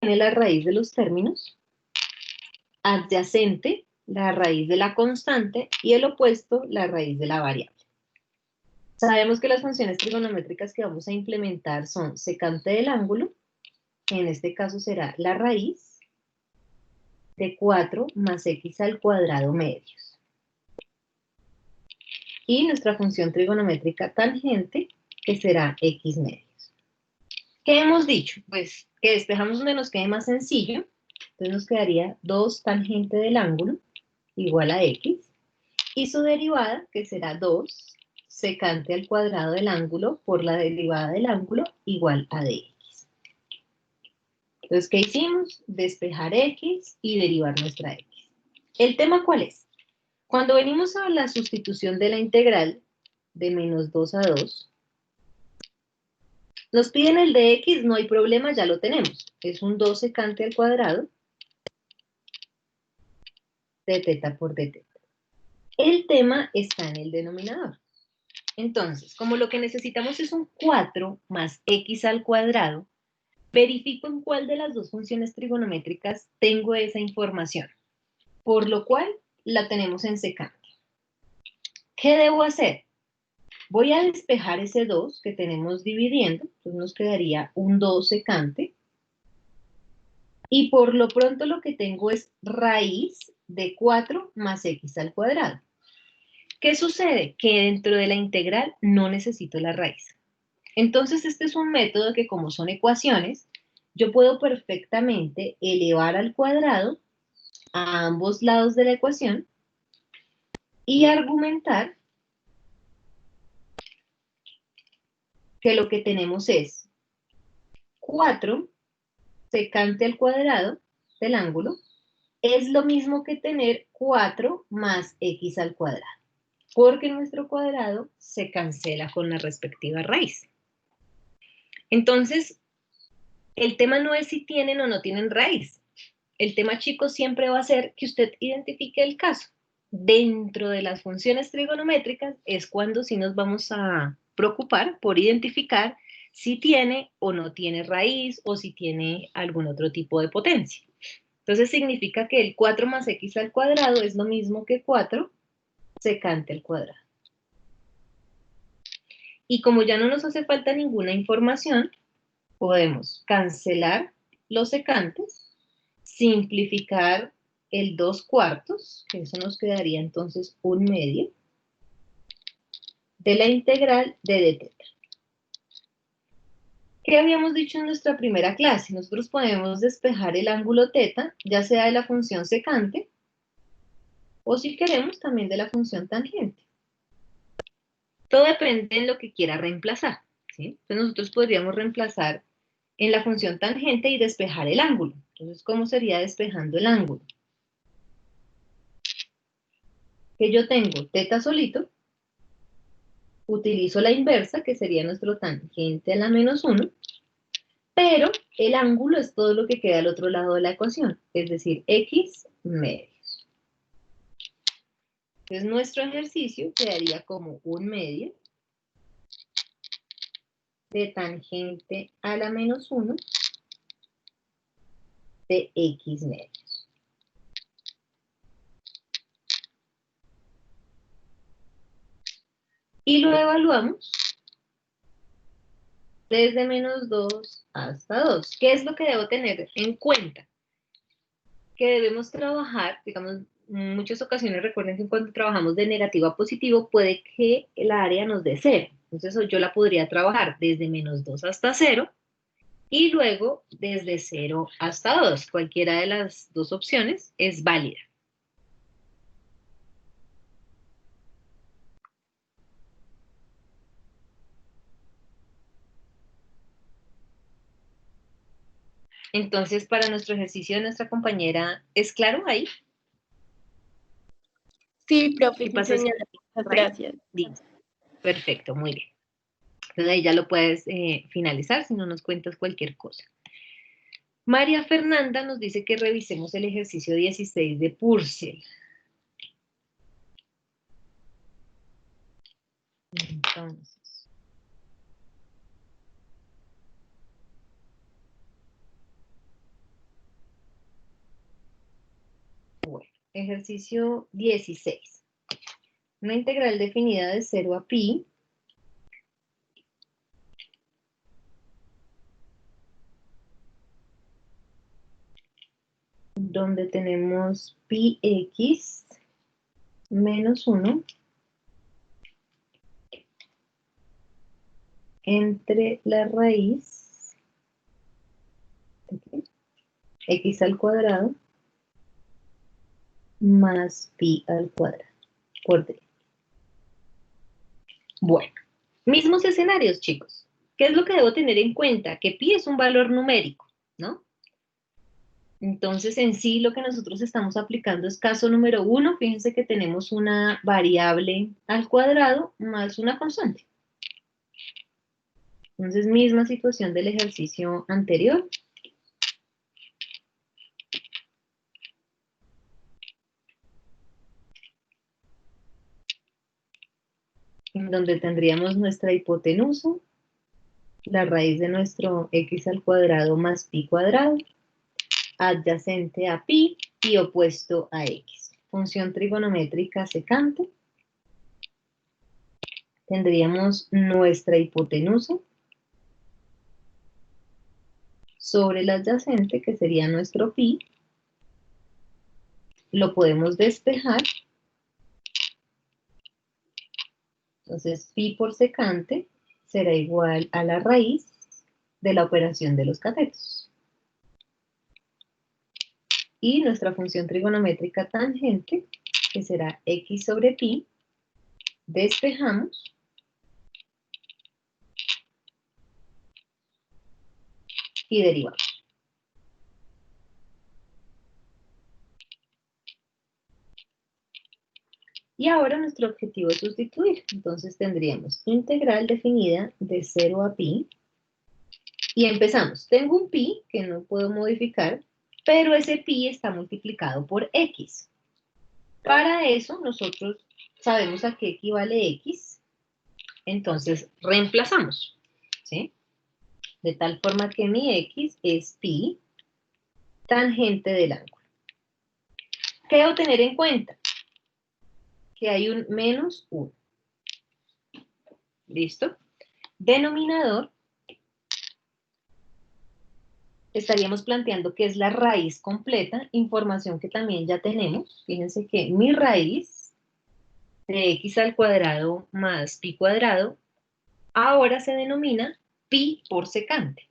la raíz de los términos, adyacente, la raíz de la constante, y el opuesto, la raíz de la variable. Sabemos que las funciones trigonométricas que vamos a implementar son secante del ángulo, que en este caso será la raíz de 4 más x al cuadrado medios. Y nuestra función trigonométrica tangente, que será x medios. ¿Qué hemos dicho? Pues que despejamos donde nos quede más sencillo. Entonces nos quedaría 2 tangente del ángulo igual a x. Y su derivada, que será 2 secante al cuadrado del ángulo por la derivada del ángulo igual a dx. Entonces, ¿qué hicimos? Despejar x y derivar nuestra x. ¿El tema cuál es? Cuando venimos a la sustitución de la integral de menos 2 a 2, nos piden el de x, no hay problema, ya lo tenemos. Es un 2 secante al cuadrado de teta por d teta. El tema está en el denominador. Entonces, como lo que necesitamos es un 4 más x al cuadrado, verifico en cuál de las dos funciones trigonométricas tengo esa información, por lo cual la tenemos en secante. ¿Qué debo hacer? Voy a despejar ese 2 que tenemos dividiendo, entonces nos quedaría un 2 secante, y por lo pronto lo que tengo es raíz de 4 más x al cuadrado. ¿Qué sucede? Que dentro de la integral no necesito la raíz. Entonces este es un método que, como son ecuaciones, yo puedo perfectamente elevar al cuadrado a ambos lados de la ecuación y argumentar que lo que tenemos es 4 secante al cuadrado del ángulo es lo mismo que tener 4 más x al cuadrado, porque nuestro cuadrado se cancela con la respectiva raíz. Entonces, el tema no es si tienen o no tienen raíz. El tema, chicos, siempre va a ser que usted identifique el caso. Dentro de las funciones trigonométricas es cuando sí nos vamos a preocupar por identificar si tiene o no tiene raíz o si tiene algún otro tipo de potencia. Entonces significa que el 4 más x al cuadrado es lo mismo que 4 secante al cuadrado. Y como ya no nos hace falta ninguna información, podemos cancelar los secantes, simplificar el 2/4, que eso nos quedaría entonces 1/2, de la integral de d teta. ¿Qué habíamos dicho en nuestra primera clase? Nosotros podemos despejar el ángulo teta, ya sea de la función secante, o si queremos también de la función tangente. Todo depende en lo que quiera reemplazar, ¿sí? Entonces nosotros podríamos reemplazar en la función tangente y despejar el ángulo. Entonces, ¿cómo sería despejando el ángulo? Que yo tengo teta solito, utilizo la inversa, que sería nuestro tangente a la menos 1, pero el ángulo es todo lo que queda al otro lado de la ecuación, es decir, x medios. Entonces nuestro ejercicio quedaría como 1/2 de tangente a la menos 1 de x medios. Y lo evaluamos desde menos 2 hasta 2. ¿Qué es lo que debo tener en cuenta? Que debemos trabajar, digamos, en muchas ocasiones recuerden que cuando trabajamos de negativo a positivo puede que el área nos dé 0. Entonces yo la podría trabajar desde menos 2 hasta 0 y luego desde 0 hasta 2. Cualquiera de las dos opciones es válida. Entonces, para nuestro ejercicio de nuestra compañera, ¿es claro ahí? Sí, profe, ¿Qué sí, pasa? señora. Muchas gracias. Listo. Perfecto, muy bien. Entonces ahí ya lo puedes finalizar si no nos cuentas cualquier cosa. María Fernanda nos dice que revisemos el ejercicio 16 de Purcell. Entonces, Ejercicio 16. Una integral definida de 0 a pi donde tenemos pi x menos 1 entre la raíz x al cuadrado más pi al cuadrado por d. Bueno, mismos escenarios, chicos. ¿Qué es lo que debo tener en cuenta? Que pi es un valor numérico, ¿no? Entonces, en sí, lo que nosotros estamos aplicando es caso número 1. Fíjense que tenemos una variable al cuadrado más una constante. Entonces, misma situación del ejercicio anterior. En donde tendríamos nuestra hipotenusa, la raíz de nuestro x al cuadrado más pi cuadrado, adyacente a pi y opuesto a x. Función trigonométrica secante. Tendríamos nuestra hipotenusa sobre el adyacente, que sería nuestro pi. Lo podemos despejar. Entonces, pi por secante será igual a la raíz de la operación de los catetos. Y nuestra función trigonométrica tangente, que será x sobre pi, despejamos. Y derivamos. Y ahora nuestro objetivo es sustituir. Entonces tendríamos integral definida de 0 a pi. Y empezamos. Tengo un pi que no puedo modificar, pero ese pi está multiplicado por x. Para eso nosotros sabemos a qué equivale x. Entonces reemplazamos, ¿sí? De tal forma que mi x es pi tangente del ángulo. ¿Qué debo tener en cuenta? Que hay un menos 1. ¿Listo? Denominador, estaríamos planteando que es la raíz completa, información que también ya tenemos. Fíjense que mi raíz de x al cuadrado más pi cuadrado ahora se denomina pi por secante.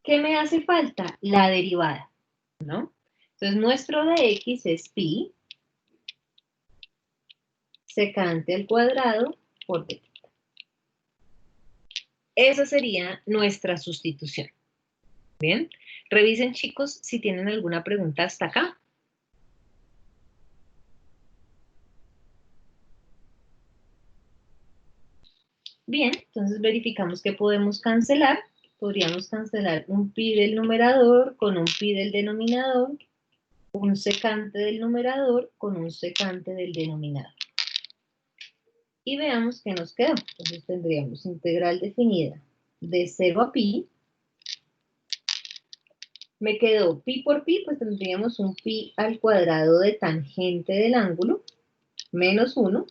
¿Qué me hace falta? La derivada, ¿no? Entonces nuestro de x es pi secante al cuadrado por d. Esa sería nuestra sustitución. Bien, revisen, chicos, si tienen alguna pregunta hasta acá. Bien, entonces verificamos que podemos cancelar. Podríamos cancelar un pi del numerador con un pi del denominador, un secante del numerador con un secante del denominador. Y veamos qué nos quedó. Entonces tendríamos integral definida de 0 a pi. Me quedó pi por pi, pues tendríamos un pi al cuadrado de tangente del ángulo, menos 1.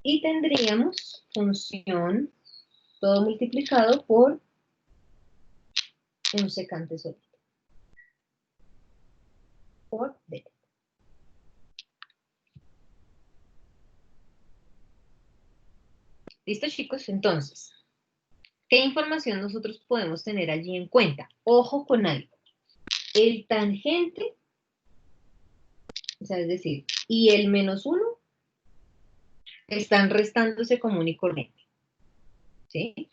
Y tendríamos función todo multiplicado por un secante solito. Por d. ¿Listo, chicos? Entonces, ¿qué información nosotros podemos tener allí en cuenta? Ojo con algo. El tangente, o sea, es decir, y el menos 1 están restándose común y corriente. ¿Sí?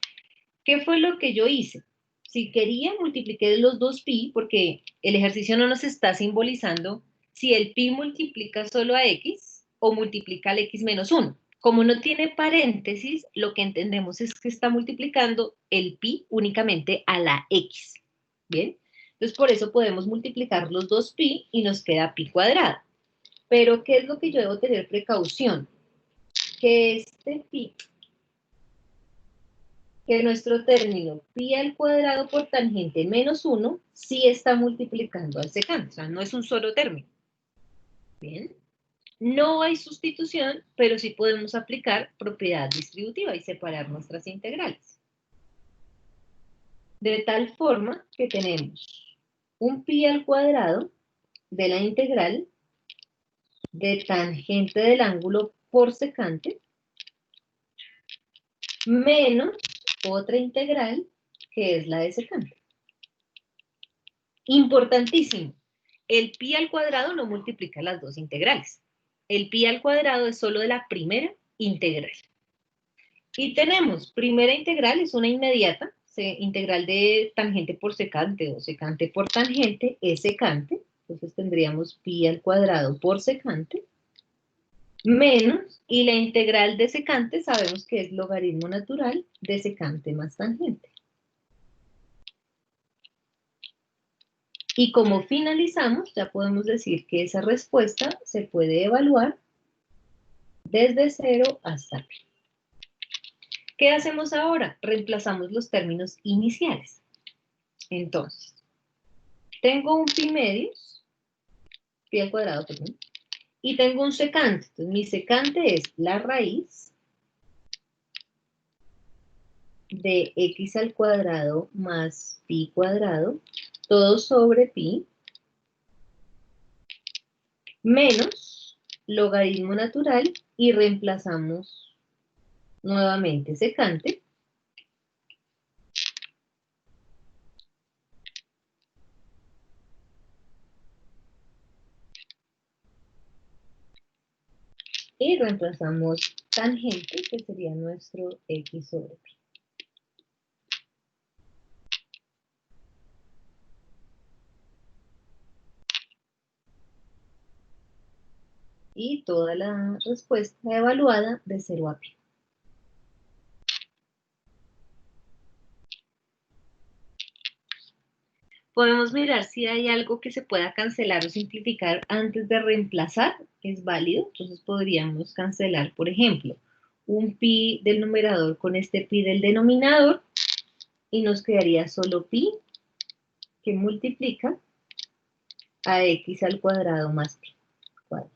¿Qué fue lo que yo hice? Si quería, multipliqué los dos pi, porque el ejercicio no nos está simbolizando si el pi multiplica solo a x o multiplica al x menos 1. Como no tiene paréntesis, lo que entendemos es que está multiplicando el pi únicamente a la x. ¿Bien? Entonces, por eso podemos multiplicar los dos pi y nos queda pi cuadrado. Pero, ¿qué es lo que yo debo tener precaución? que este pi, que nuestro término pi al cuadrado por tangente menos 1 sí está multiplicando al secante, o sea, no es un solo término. Bien. No hay sustitución, pero sí podemos aplicar propiedad distributiva y separar nuestras integrales. De tal forma que tenemos un pi al cuadrado de la integral de tangente del ángulo por secante menos otra integral que es la de secante. Importantísimo, el pi al cuadrado no multiplica las dos integrales. El pi al cuadrado es solo de la primera integral. Y tenemos, primera integral es una inmediata, integral de tangente por secante o secante por tangente es secante. Entonces tendríamos pi al cuadrado por secante menos, y la integral de secante sabemos que es logaritmo natural de secante más tangente. Y como finalizamos, ya podemos decir que esa respuesta se puede evaluar desde 0 hasta pi. ¿Qué hacemos ahora? Reemplazamos los términos iniciales. Entonces, tengo un pi medios, pi al cuadrado, perdón, y tengo un secante. Entonces, mi secante es la raíz de x al cuadrado más pi cuadrado, todo sobre pi, menos logaritmo natural, y reemplazamos nuevamente secante. Y reemplazamos tangente, que sería nuestro x sobre pi. Y toda la respuesta evaluada de 0 a pi. Podemos mirar si hay algo que se pueda cancelar o simplificar antes de reemplazar, es válido. Entonces podríamos cancelar, por ejemplo, un pi del numerador con este pi del denominador, y nos quedaría solo pi que multiplica a x al cuadrado más pi cuadrado.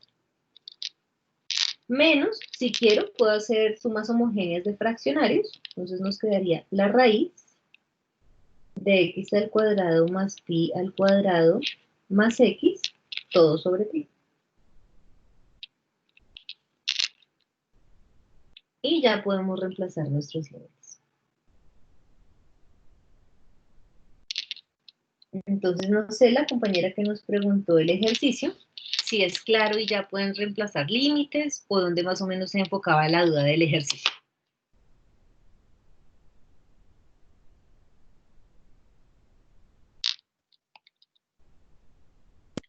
Menos, si quiero, puedo hacer sumas homogéneas de fraccionarios. Entonces nos quedaría la raíz de x al cuadrado más pi al cuadrado más x, todo sobre pi. Y ya podemos reemplazar nuestros límites. Entonces, no sé, la compañera que nos preguntó el ejercicio, si es claro y ya pueden reemplazar límites, o dónde más o menos se enfocaba la duda del ejercicio.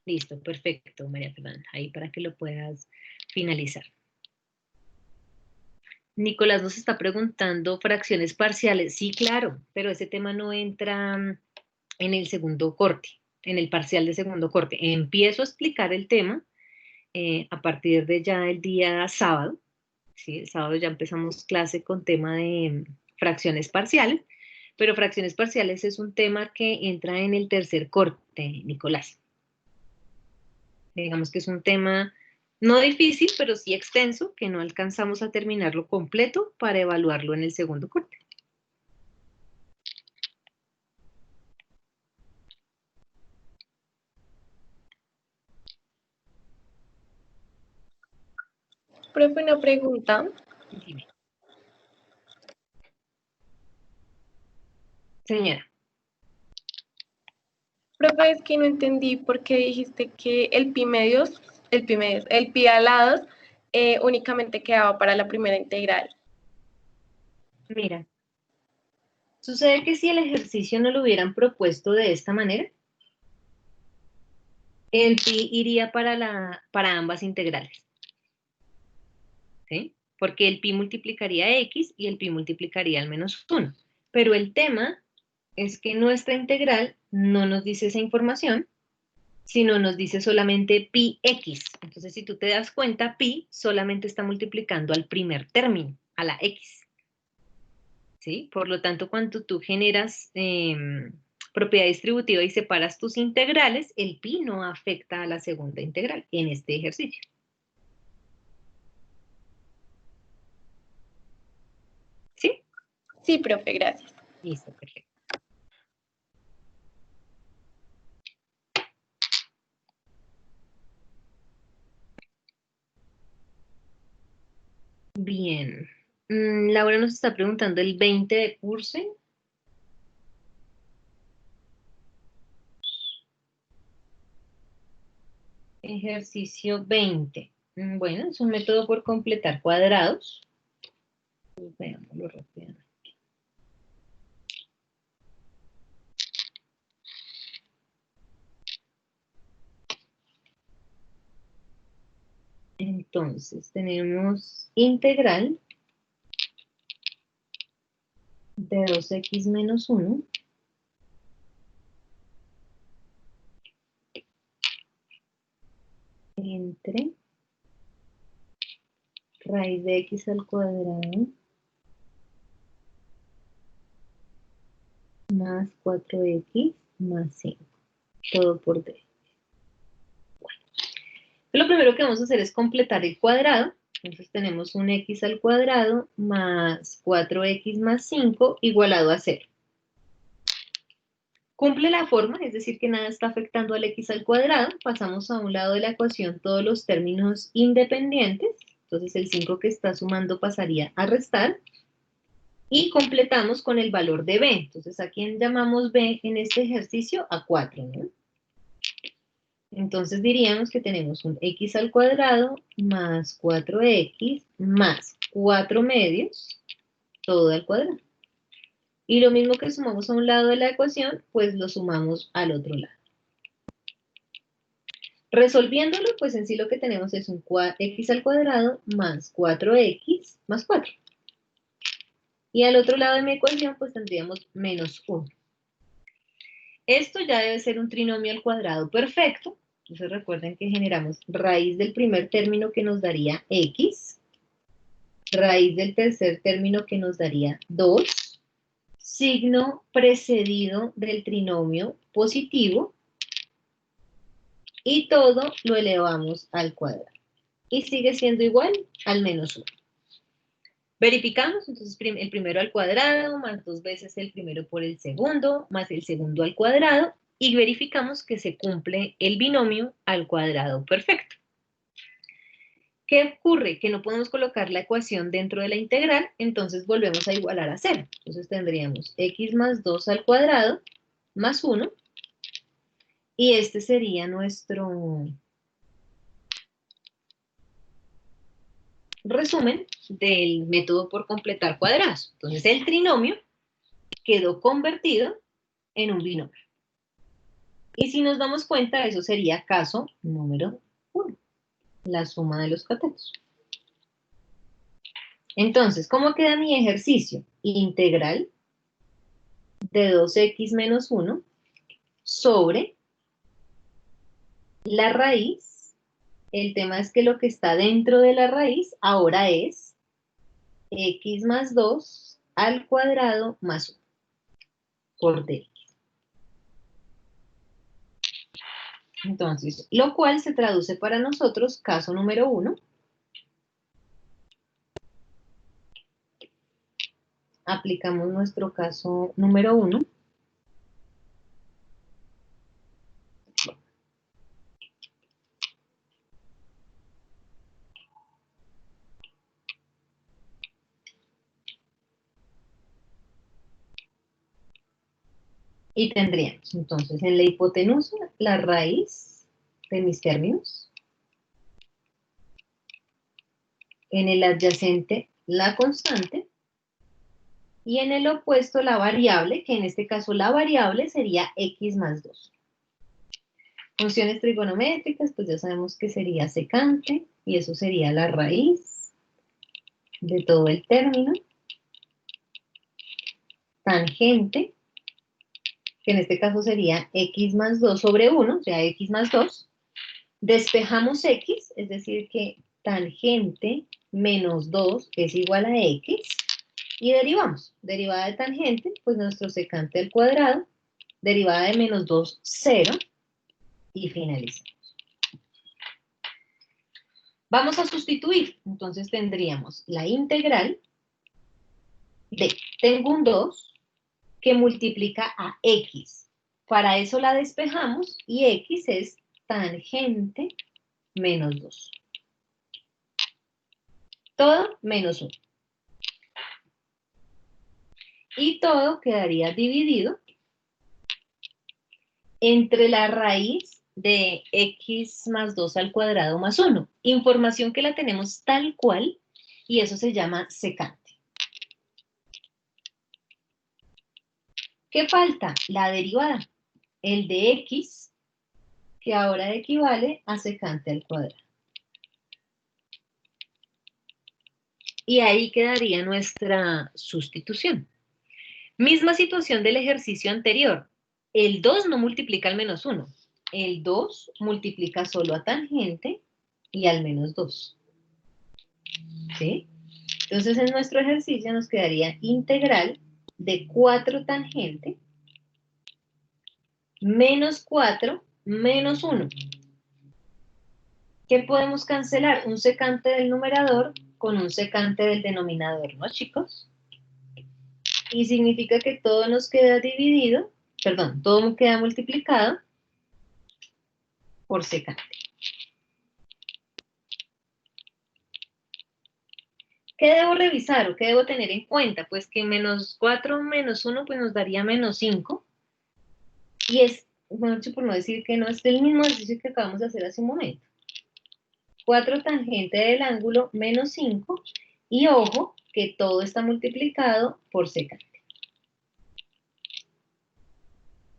Listo, perfecto, María Fernanda, ahí para que lo puedas finalizar. Nicolás nos está preguntando fracciones parciales. Sí, claro, pero ese tema no entra en el segundo corte, en el parcial de segundo corte. Empiezo a explicar el tema a partir de ya el día sábado. ¿Sí? El sábado ya empezamos clase con tema de fracciones parciales, pero fracciones parciales es un tema que entra en el tercer corte, Nicolás. Digamos que es un tema no difícil, pero sí extenso, que no alcanzamos a terminarlo completo para evaluarlo en el segundo corte. Profe, una pregunta. Dime. Señora. Profe, es que no entendí por qué dijiste que el pi alados únicamente quedaba para la primera integral. Mira, sucede que si el ejercicio no lo hubieran propuesto de esta manera, el pi iría para ambas integrales. ¿Sí? Porque el pi multiplicaría x y el pi multiplicaría al menos 1. Pero el tema es que nuestra integral no nos dice esa información, sino nos dice solamente pi x. Entonces, si tú te das cuenta, pi solamente está multiplicando al primer término, a la x. ¿Sí? Por lo tanto, cuando tú generas propiedad distributiva y separas tus integrales, el pi no afecta a la segunda integral en este ejercicio. ¿Sí? Sí, profe, gracias. Listo, perfecto. Bien. Laura nos está preguntando el 20 de curso. Ejercicio 20. Bueno, es un método por completar cuadrados. Veámoslo rápidamente. Entonces, tenemos integral de 2x menos 1 entre raíz de x al cuadrado más 4x más 5, todo por d. Lo primero que vamos a hacer es completar el cuadrado. Entonces tenemos un x al cuadrado más 4x más 5 igualado a 0. Cumple la forma, es decir, que nada está afectando al x al cuadrado. Pasamos a un lado de la ecuación todos los términos independientes. Entonces el 5 que está sumando pasaría a restar. Y completamos con el valor de b. Entonces, ¿a quién llamamos b en este ejercicio? A 4, ¿no? Entonces diríamos que tenemos un x al cuadrado más 4x más 4 medios, todo al cuadrado. Y lo mismo que sumamos a un lado de la ecuación, pues lo sumamos al otro lado. Resolviéndolo, pues en sí lo que tenemos es un x al cuadrado más 4x más 4. Y al otro lado de mi ecuación, pues tendríamos menos 1. Esto ya debe ser un trinomio al cuadrado perfecto. Entonces recuerden que generamos raíz del primer término que nos daría x, raíz del tercer término que nos daría 2, signo precedido del trinomio positivo, y todo lo elevamos al cuadrado. Y sigue siendo igual al menos 1. Verificamos, entonces el primero al cuadrado, más 2 veces el primero por el segundo, más el segundo al cuadrado, y verificamos que se cumple el binomio al cuadrado perfecto. ¿Qué ocurre? Que no podemos colocar la ecuación dentro de la integral, entonces volvemos a igualar a 0. Entonces tendríamos x más 2 al cuadrado más 1, y este sería nuestro resumen del método por completar cuadrados. Entonces el trinomio quedó convertido en un binomio. Y si nos damos cuenta, eso sería caso número 1, la suma de los catetos. Entonces, ¿cómo queda mi ejercicio? Integral de 2x menos 1 sobre la raíz. El tema es que lo que está dentro de la raíz ahora es x más 2 al cuadrado más 1 por dx. Entonces, lo cual se traduce para nosotros, caso número 1. Aplicamos nuestro caso número 1. Y tendríamos, entonces, en la hipotenusa, la raíz de mis términos. En el adyacente, la constante. Y en el opuesto, la variable, que en este caso la variable sería x más 2. Funciones trigonométricas, pues ya sabemos que sería secante, y eso sería la raíz de todo el término. Tangente que en este caso sería x más 2 sobre 1, o sea, x más 2. Despejamos x, es decir, que tangente menos 2 es igual a x, y derivamos. Derivada de tangente, pues nuestro secante al cuadrado, derivada de menos 2, 0, y finalizamos. Vamos a sustituir, entonces tendríamos la integral de, tengo un 2 que multiplica a x. Para eso la despejamos y x es tangente menos 2. Todo menos 1. Y todo quedaría dividido entre la raíz de x más 2 al cuadrado más 1. Información que la tenemos tal cual y eso se llama secante. ¿Qué falta? La derivada. El de x, que ahora equivale a secante al cuadrado. Y ahí quedaría nuestra sustitución. Misma situación del ejercicio anterior. El 2 no multiplica al menos 1. El 2 multiplica solo a tangente y al menos 2. ¿Sí? Entonces en nuestro ejercicio nos quedaría integral de 4 tangente menos 4 menos 1. ¿Qué podemos cancelar? Un secante del numerador con un secante del denominador, ¿no, chicos? Y significa que todo nos queda dividido, perdón, todo queda multiplicado por secante. ¿Qué debo revisar o qué debo tener en cuenta? Pues que menos 4 menos 1 pues nos daría menos 5. Y es, bueno, por no decir que no, es el mismo ejercicio que acabamos de hacer hace un momento. 4 tangente del ángulo menos 5. Y ojo, que todo está multiplicado por secante.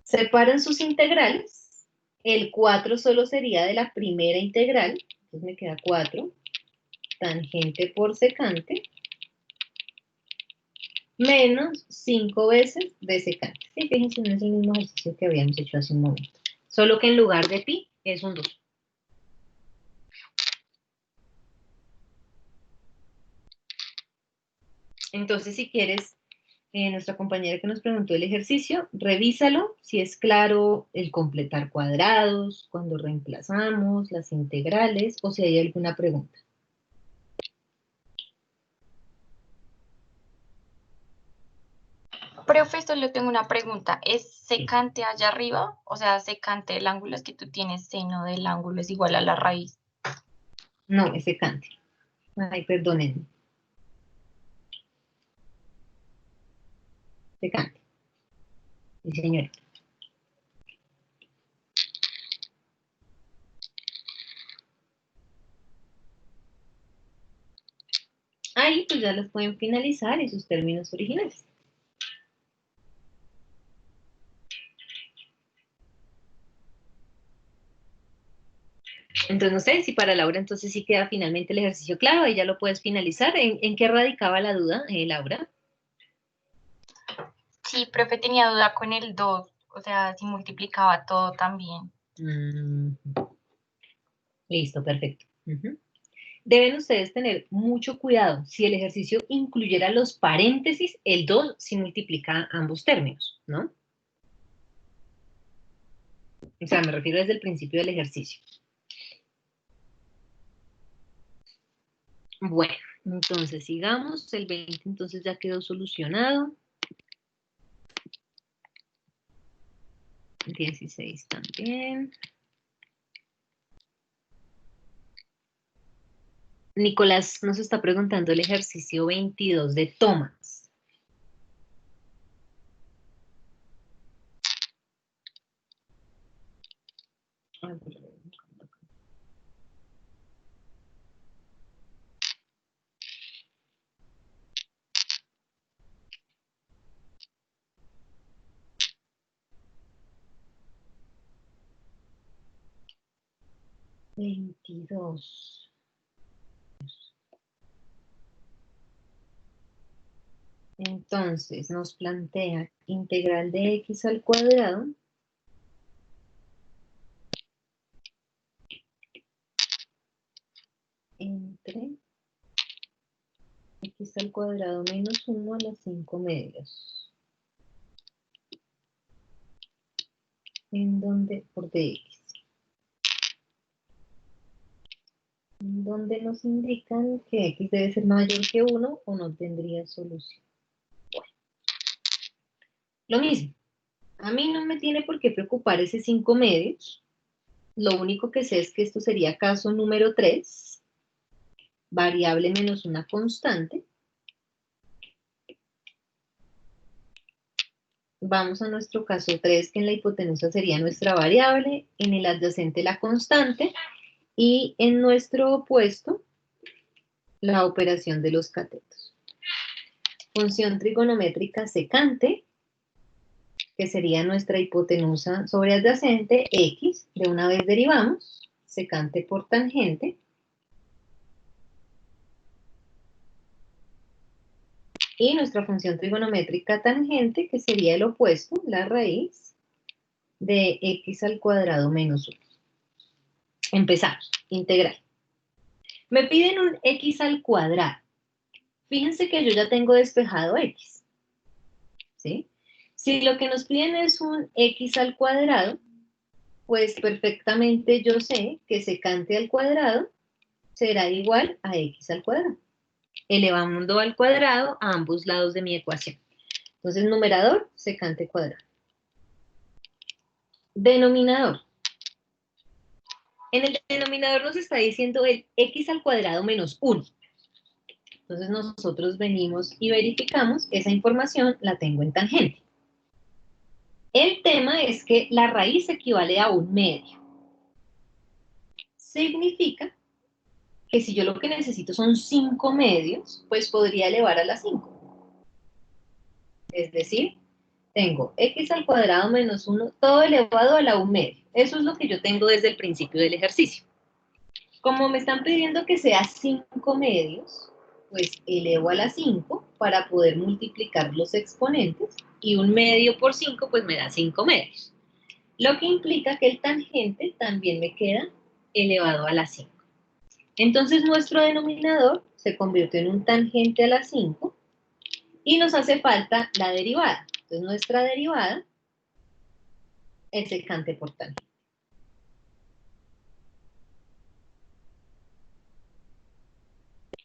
Separan sus integrales. El 4 solo sería de la primera integral. Entonces me queda 4 tangente por secante menos 5 veces de secante. Sí, fíjense, no es el mismo ejercicio que habíamos hecho hace un momento. Solo que en lugar de pi es un 2. Entonces, si quieres, nuestra compañera que nos preguntó el ejercicio, revísalo, si es claro el completar cuadrados, cuando reemplazamos, las integrales, o si hay alguna pregunta. Profesor, le tengo una pregunta. ¿Es secante allá arriba? O sea, secante del ángulo es que tú tienes seno del ángulo es igual a la raíz. No, es secante. Ay, perdónenme. Secante. Sí, señora. Ahí pues ya los pueden finalizar en sus términos originales. Entonces, no sé si para Laura entonces sí queda finalmente el ejercicio claro, ahí ya lo puedes finalizar. ¿En qué radicaba la duda, Laura? Sí, profe, tenía duda con el 2, o sea, si multiplicaba todo también. Listo, perfecto. Deben ustedes tener mucho cuidado. Si el ejercicio incluyera los paréntesis, el 2 sí multiplica ambos términos, ¿no? O sea, me refiero desde el principio del ejercicio. Bueno, entonces sigamos. El 20 entonces ya quedó solucionado. 16 también. Nicolás nos está preguntando el ejercicio 22 de tomas. Entonces nos plantea integral de x al cuadrado entre x al cuadrado menos 1 a las 5 medios. En donde, por dx. En donde nos indican que x debe ser mayor que 1 o no tendría solución. Bueno, lo mismo. A mí no me tiene por qué preocupar ese 5 medios. Lo único que sé es que esto sería caso número 3, variable menos una constante. Vamos a nuestro caso 3, que en la hipotenusa sería nuestra variable, en el adyacente la constante, y en nuestro opuesto, la operación de los catetos. Función trigonométrica secante, que sería nuestra hipotenusa sobre adyacente, x, de una vez derivamos, secante por tangente, y nuestra función trigonométrica tangente, que sería el opuesto, la raíz de x al cuadrado menos 1. Empezamos, integral. Me piden un x al cuadrado. Fíjense que yo ya tengo despejado x, ¿sí? Si lo que nos piden es un x al cuadrado, pues perfectamente yo sé que secante al cuadrado será igual a x al cuadrado, elevando al cuadrado a ambos lados de mi ecuación. Entonces, numerador, secante cuadrado. Denominador. En el denominador nos está diciendo el x al cuadrado menos 1. Entonces nosotros venimos y verificamos, esa información la tengo en tangente. El tema es que la raíz equivale a 1/2. Significa que si yo lo que necesito son 5 medios, pues podría elevar a la 5. Es decir, tengo x al cuadrado menos 1, todo elevado a la 1/2. Eso es lo que yo tengo desde el principio del ejercicio. Como me están pidiendo que sea 5 medios, pues elevo a la 5 para poder multiplicar los exponentes, y 1/2 por 5 pues me da 5 medios. Lo que implica que el tangente también me queda elevado a la 5. Entonces nuestro denominador se convierte en un tangente a la 5 y nos hace falta la derivada. Entonces nuestra derivada es secante por tangente.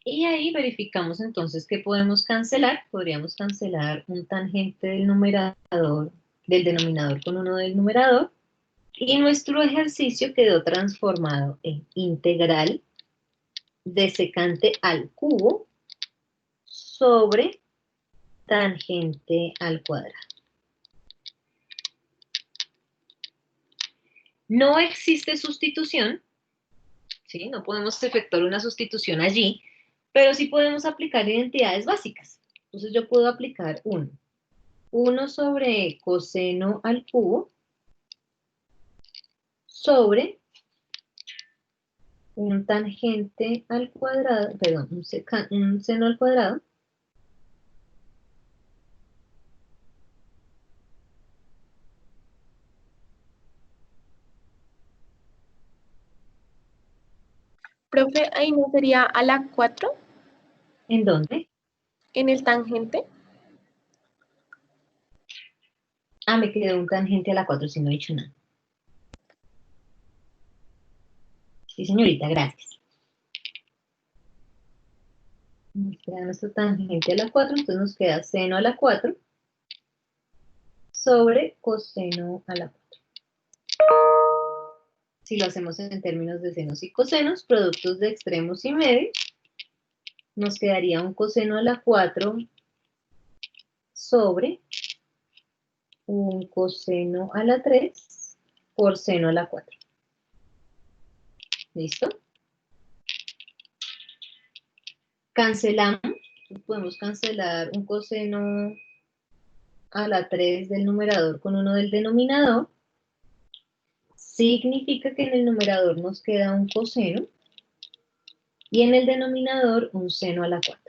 Y ahí verificamos entonces que podemos cancelar. Podríamos cancelar un tangente del numerador, del denominador con uno del numerador. Y nuestro ejercicio quedó transformado en integral de secante al cubo sobre tangente al cuadrado. No existe sustitución, ¿sí? No podemos efectuar una sustitución allí, pero sí podemos aplicar identidades básicas. Entonces yo puedo aplicar 1 sobre coseno al cubo sobre un tangente al cuadrado, perdón, un seno al cuadrado Profe, ahí no sería a la 4 ¿en dónde? en el tangente. Ah, me quedó un tangente a la 4 si no he dicho nada. Sí, señorita, gracias. Nos queda nuestro tangente a la 4, entonces nos queda seno a la 4 sobre coseno a la 4. Si lo hacemos en términos de senos y cosenos, productos de extremos y medios, nos quedaría un coseno a la 4 sobre un coseno a la 3 por seno a la 4. ¿Listo? Cancelamos, podemos cancelar un coseno a la 3 del numerador con uno del denominador. Significa que en el numerador nos queda un coseno y en el denominador un seno a la 4.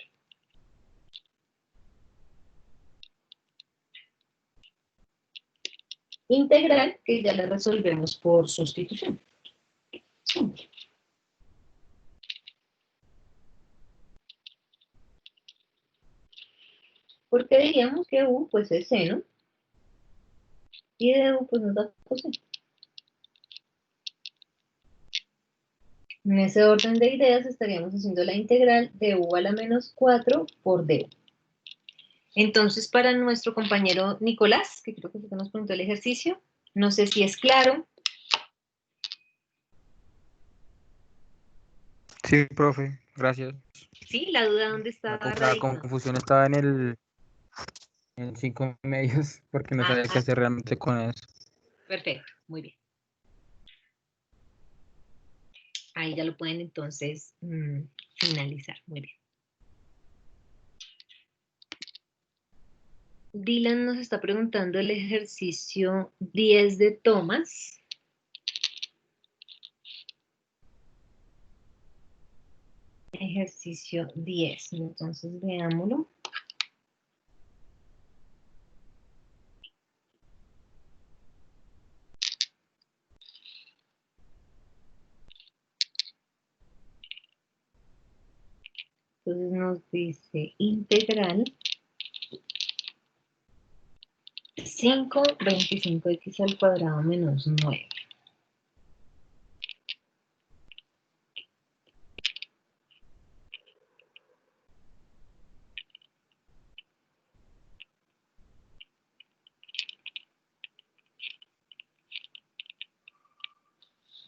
integral que ya la resolvemos por sustitución. Simple. Porque diríamos que u pues es seno y de u pues nos da coseno. En ese orden de ideas estaríamos haciendo la integral de u a la menos 4 por d. Entonces, para nuestro compañero Nicolás, que creo que nos preguntó el ejercicio, no sé si es claro. Sí, profe, gracias. ¿Sí? ¿La duda dónde está La radicada? confusión estaba en 5 medios, porque no sabía qué hacer realmente con eso. Perfecto, muy bien. Ahí ya lo pueden entonces finalizar, muy bien. Dylan nos está preguntando el ejercicio 10 de Thomas. Ejercicio 10, entonces veámoslo. Entonces nos dice integral 5, 25x al cuadrado menos 9.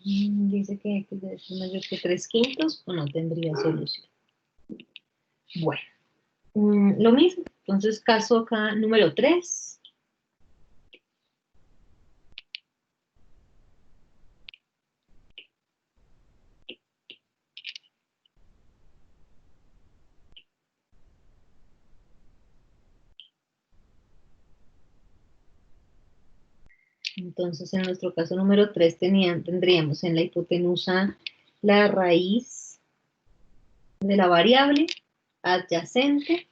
Dice que x debe ser mayor que 3/5 o no tendría solución. Bueno, lo mismo. Entonces, caso acá número 3. Entonces, en nuestro caso número 3 tendríamos en la hipotenusa la raíz de la variable, adyacente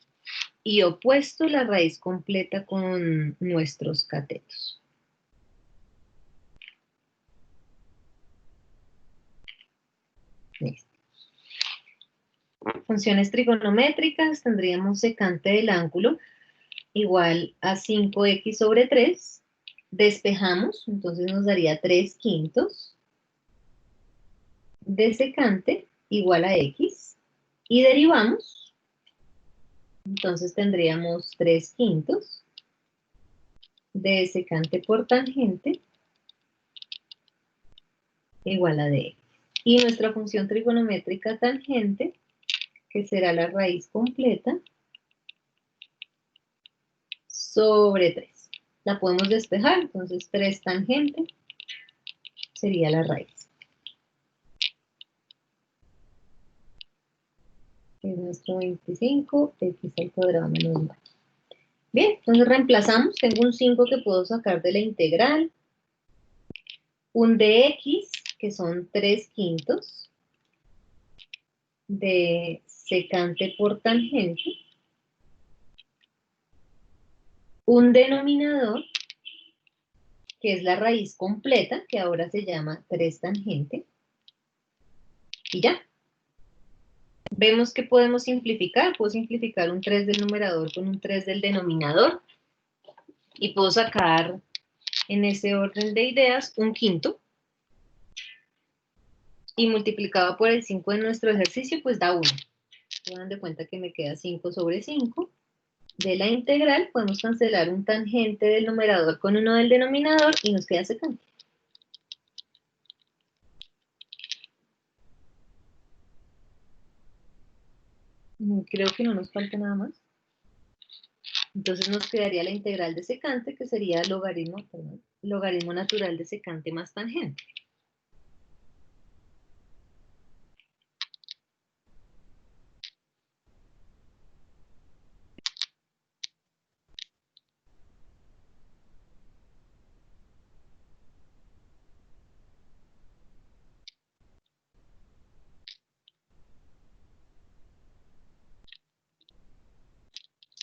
y opuesto la raíz completa con nuestros catetos. Listo. Funciones trigonométricas, tendríamos secante del ángulo igual a 5x sobre 3. Despejamos, entonces nos daría 3/5 de secante igual a x. Y derivamos, entonces tendríamos 3/5 de secante por tangente igual a dx. Y nuestra función trigonométrica tangente, que será la raíz completa, sobre 3. La podemos despejar, entonces 3 tangente sería la raíz. Es nuestro 25, x al cuadrado menos 9. Bien, entonces reemplazamos. Tengo un 5 que puedo sacar de la integral. Un dx, que son 3/5 de secante por tangente. Un denominador, que es la raíz completa, que ahora se llama 3 tangente. Y ya. Vemos que podemos simplificar. Puedo simplificar un 3 del numerador con un 3 del denominador. Y puedo sacar, en ese orden de ideas, un quinto. Y multiplicado por el 5 de nuestro ejercicio, pues da 1. Se dan de cuenta que me queda 5 sobre 5. De la integral podemos cancelar un tangente del numerador con uno del denominador y nos queda secante. Creo que no nos falta nada más. Entonces nos quedaría la integral de secante, que sería logaritmo natural de secante más tangente.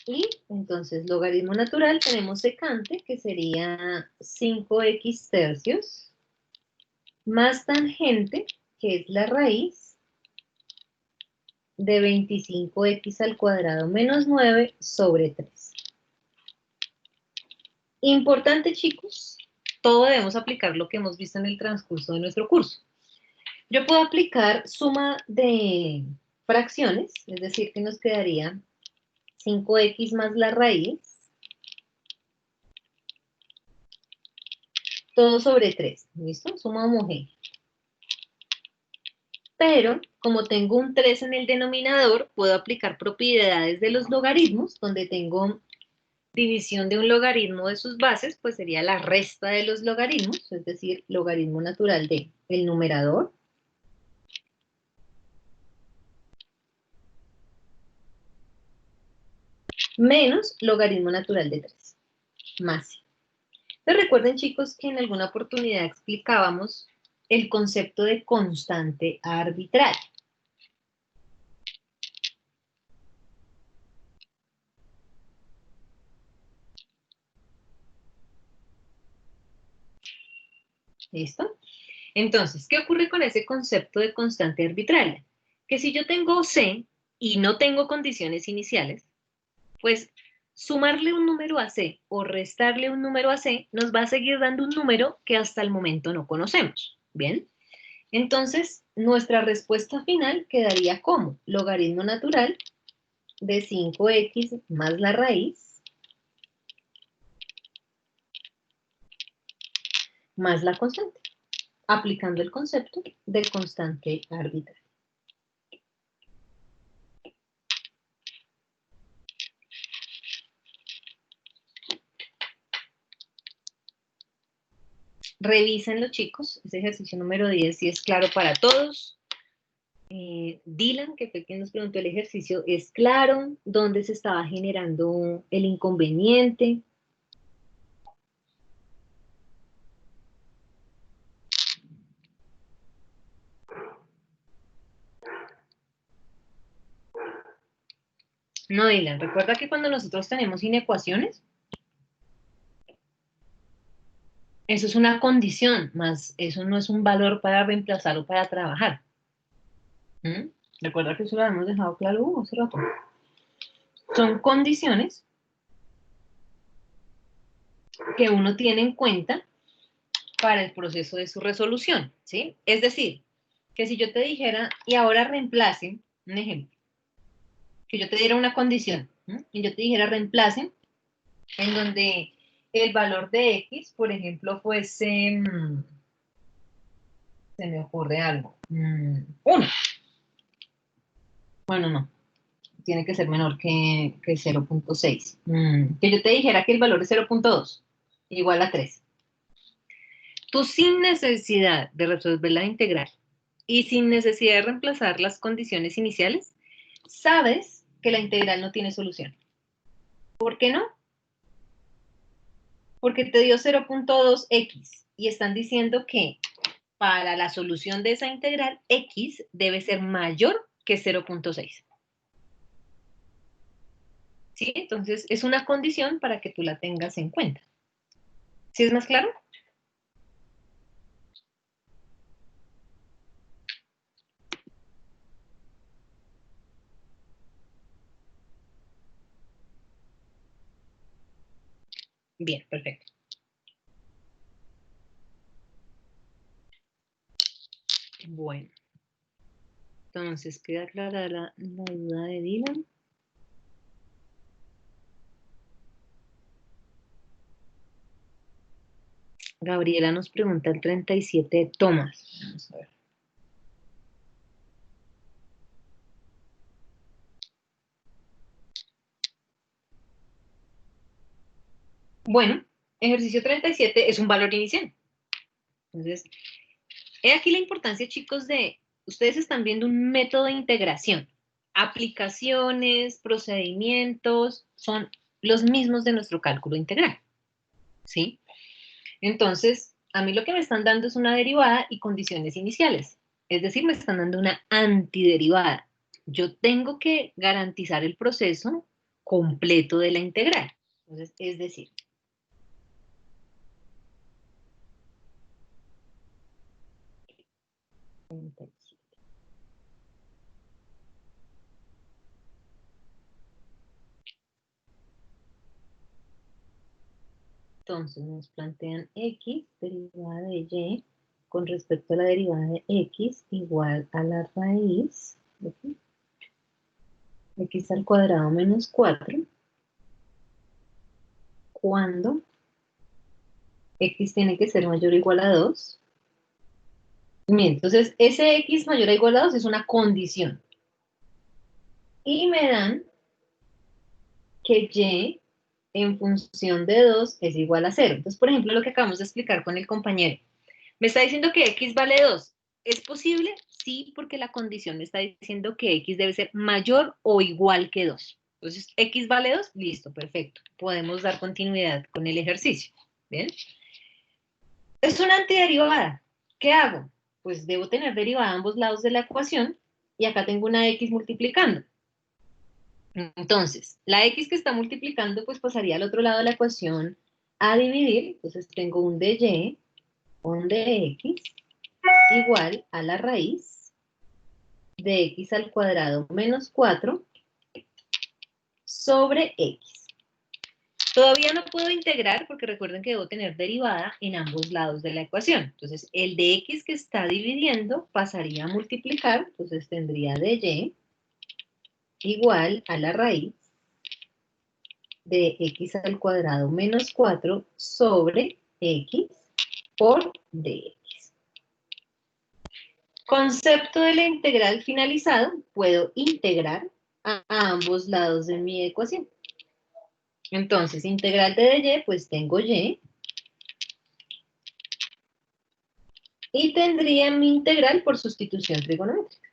Y Entonces, logaritmo natural, tenemos secante, que sería 5x tercios, más tangente, que es la raíz, de 25x al cuadrado menos 9 sobre 3. Importante, chicos, todo debemos aplicar lo que hemos visto en el transcurso de nuestro curso. Yo puedo aplicar suma de fracciones, es decir, que nos quedaría 5x más la raíz, todo sobre 3, ¿listo? Suma homogénea. Pero, como tengo un 3 en el denominador, puedo aplicar propiedades de los logaritmos, donde tengo división de un logaritmo de sus bases, pues sería la resta de los logaritmos, es decir, logaritmo natural de el numerador menos logaritmo natural de 3, más 100. Entonces recuerden, chicos, que en alguna oportunidad explicábamos el concepto de constante arbitraria. ¿Listo? Entonces, ¿qué ocurre con ese concepto de constante arbitraria? Que si yo tengo C y no tengo condiciones iniciales, pues sumarle un número a C o restarle un número a C nos va a seguir dando un número que hasta el momento no conocemos. ¿Bien? Entonces, nuestra respuesta final quedaría como logaritmo natural de 5x más la raíz más la constante, aplicando el concepto de constante arbitraria. Revísenlo, chicos, ese ejercicio número 10, si es claro para todos. Dylan, que fue quien nos preguntó el ejercicio, ¿es claro? ¿Dónde se estaba generando el inconveniente? No, Dylan, recuerda que cuando nosotros tenemos inecuaciones, eso es una condición, más eso no es un valor para reemplazar o para trabajar. ¿Mm? Recuerda que eso lo hemos dejado claro hace rato. Son condiciones que uno tiene en cuenta para el proceso de su resolución, ¿sí? Es decir, que si yo te dijera, y ahora reemplacen, un ejemplo, que yo te diera una condición, ¿no? Y yo te dijera reemplacen, en donde el valor de X, por ejemplo, fuese, se me ocurre algo, 1. Bueno, no, tiene que ser menor que 0.6. Que yo te dijera que el valor es 0.2, igual a 3. Tú sin necesidad de resolver la integral y sin necesidad de reemplazar las condiciones iniciales, sabes que la integral no tiene solución. ¿Por qué no? Porque te dio 0.2x y están diciendo que para la solución de esa integral, x debe ser mayor que 0.6. ¿Sí? Entonces, es una condición para que tú la tengas en cuenta. ¿Sí es más claro? Bien, perfecto. Bueno. Entonces, queda clara la duda de Dylan. Gabriela nos pregunta el 37 de Tomás. Vamos a ver. Bueno, ejercicio 37 es un valor inicial. Entonces, he aquí la importancia, chicos, de, ustedes están viendo un método de integración. Aplicaciones, procedimientos, son los mismos de nuestro cálculo integral. ¿Sí? Entonces, a mí lo que me están dando es una derivada y condiciones iniciales. Es decir, me están dando una antiderivada. Yo tengo que garantizar el proceso completo de la integral. Entonces, es decir, entonces nos plantean x derivada de y con respecto a la derivada de x igual a la raíz de x al cuadrado menos 4 cuando x tiene que ser mayor o igual a 2. Bien, entonces ese x mayor o igual a 2 es una condición. Y me dan que y en función de 2 es igual a 0. Entonces, por ejemplo, lo que acabamos de explicar con el compañero. Me está diciendo que x vale 2. ¿Es posible? Sí, porque la condición me está diciendo que x debe ser mayor o igual que 2. Entonces, x vale 2, listo, perfecto. Podemos dar continuidad con el ejercicio. ¿Bien? Es una antiderivada. ¿Qué hago? Pues debo tener derivada a ambos lados de la ecuación y acá tengo una x multiplicando. Entonces, la x que está multiplicando, pues pasaría al otro lado de la ecuación a dividir. Entonces tengo un dy, un dx, igual a la raíz de x al cuadrado menos 4 sobre x. Todavía no puedo integrar porque recuerden que debo tener derivada en ambos lados de la ecuación. Entonces, el de x que está dividiendo pasaría a multiplicar. Entonces tendría dy igual a la raíz de x al cuadrado menos 4 sobre x por dx. Concepto de la integral finalizado, puedo integrar a ambos lados de mi ecuación. Entonces, integral de dy, pues tengo y. Y tendría mi integral por sustitución trigonométrica.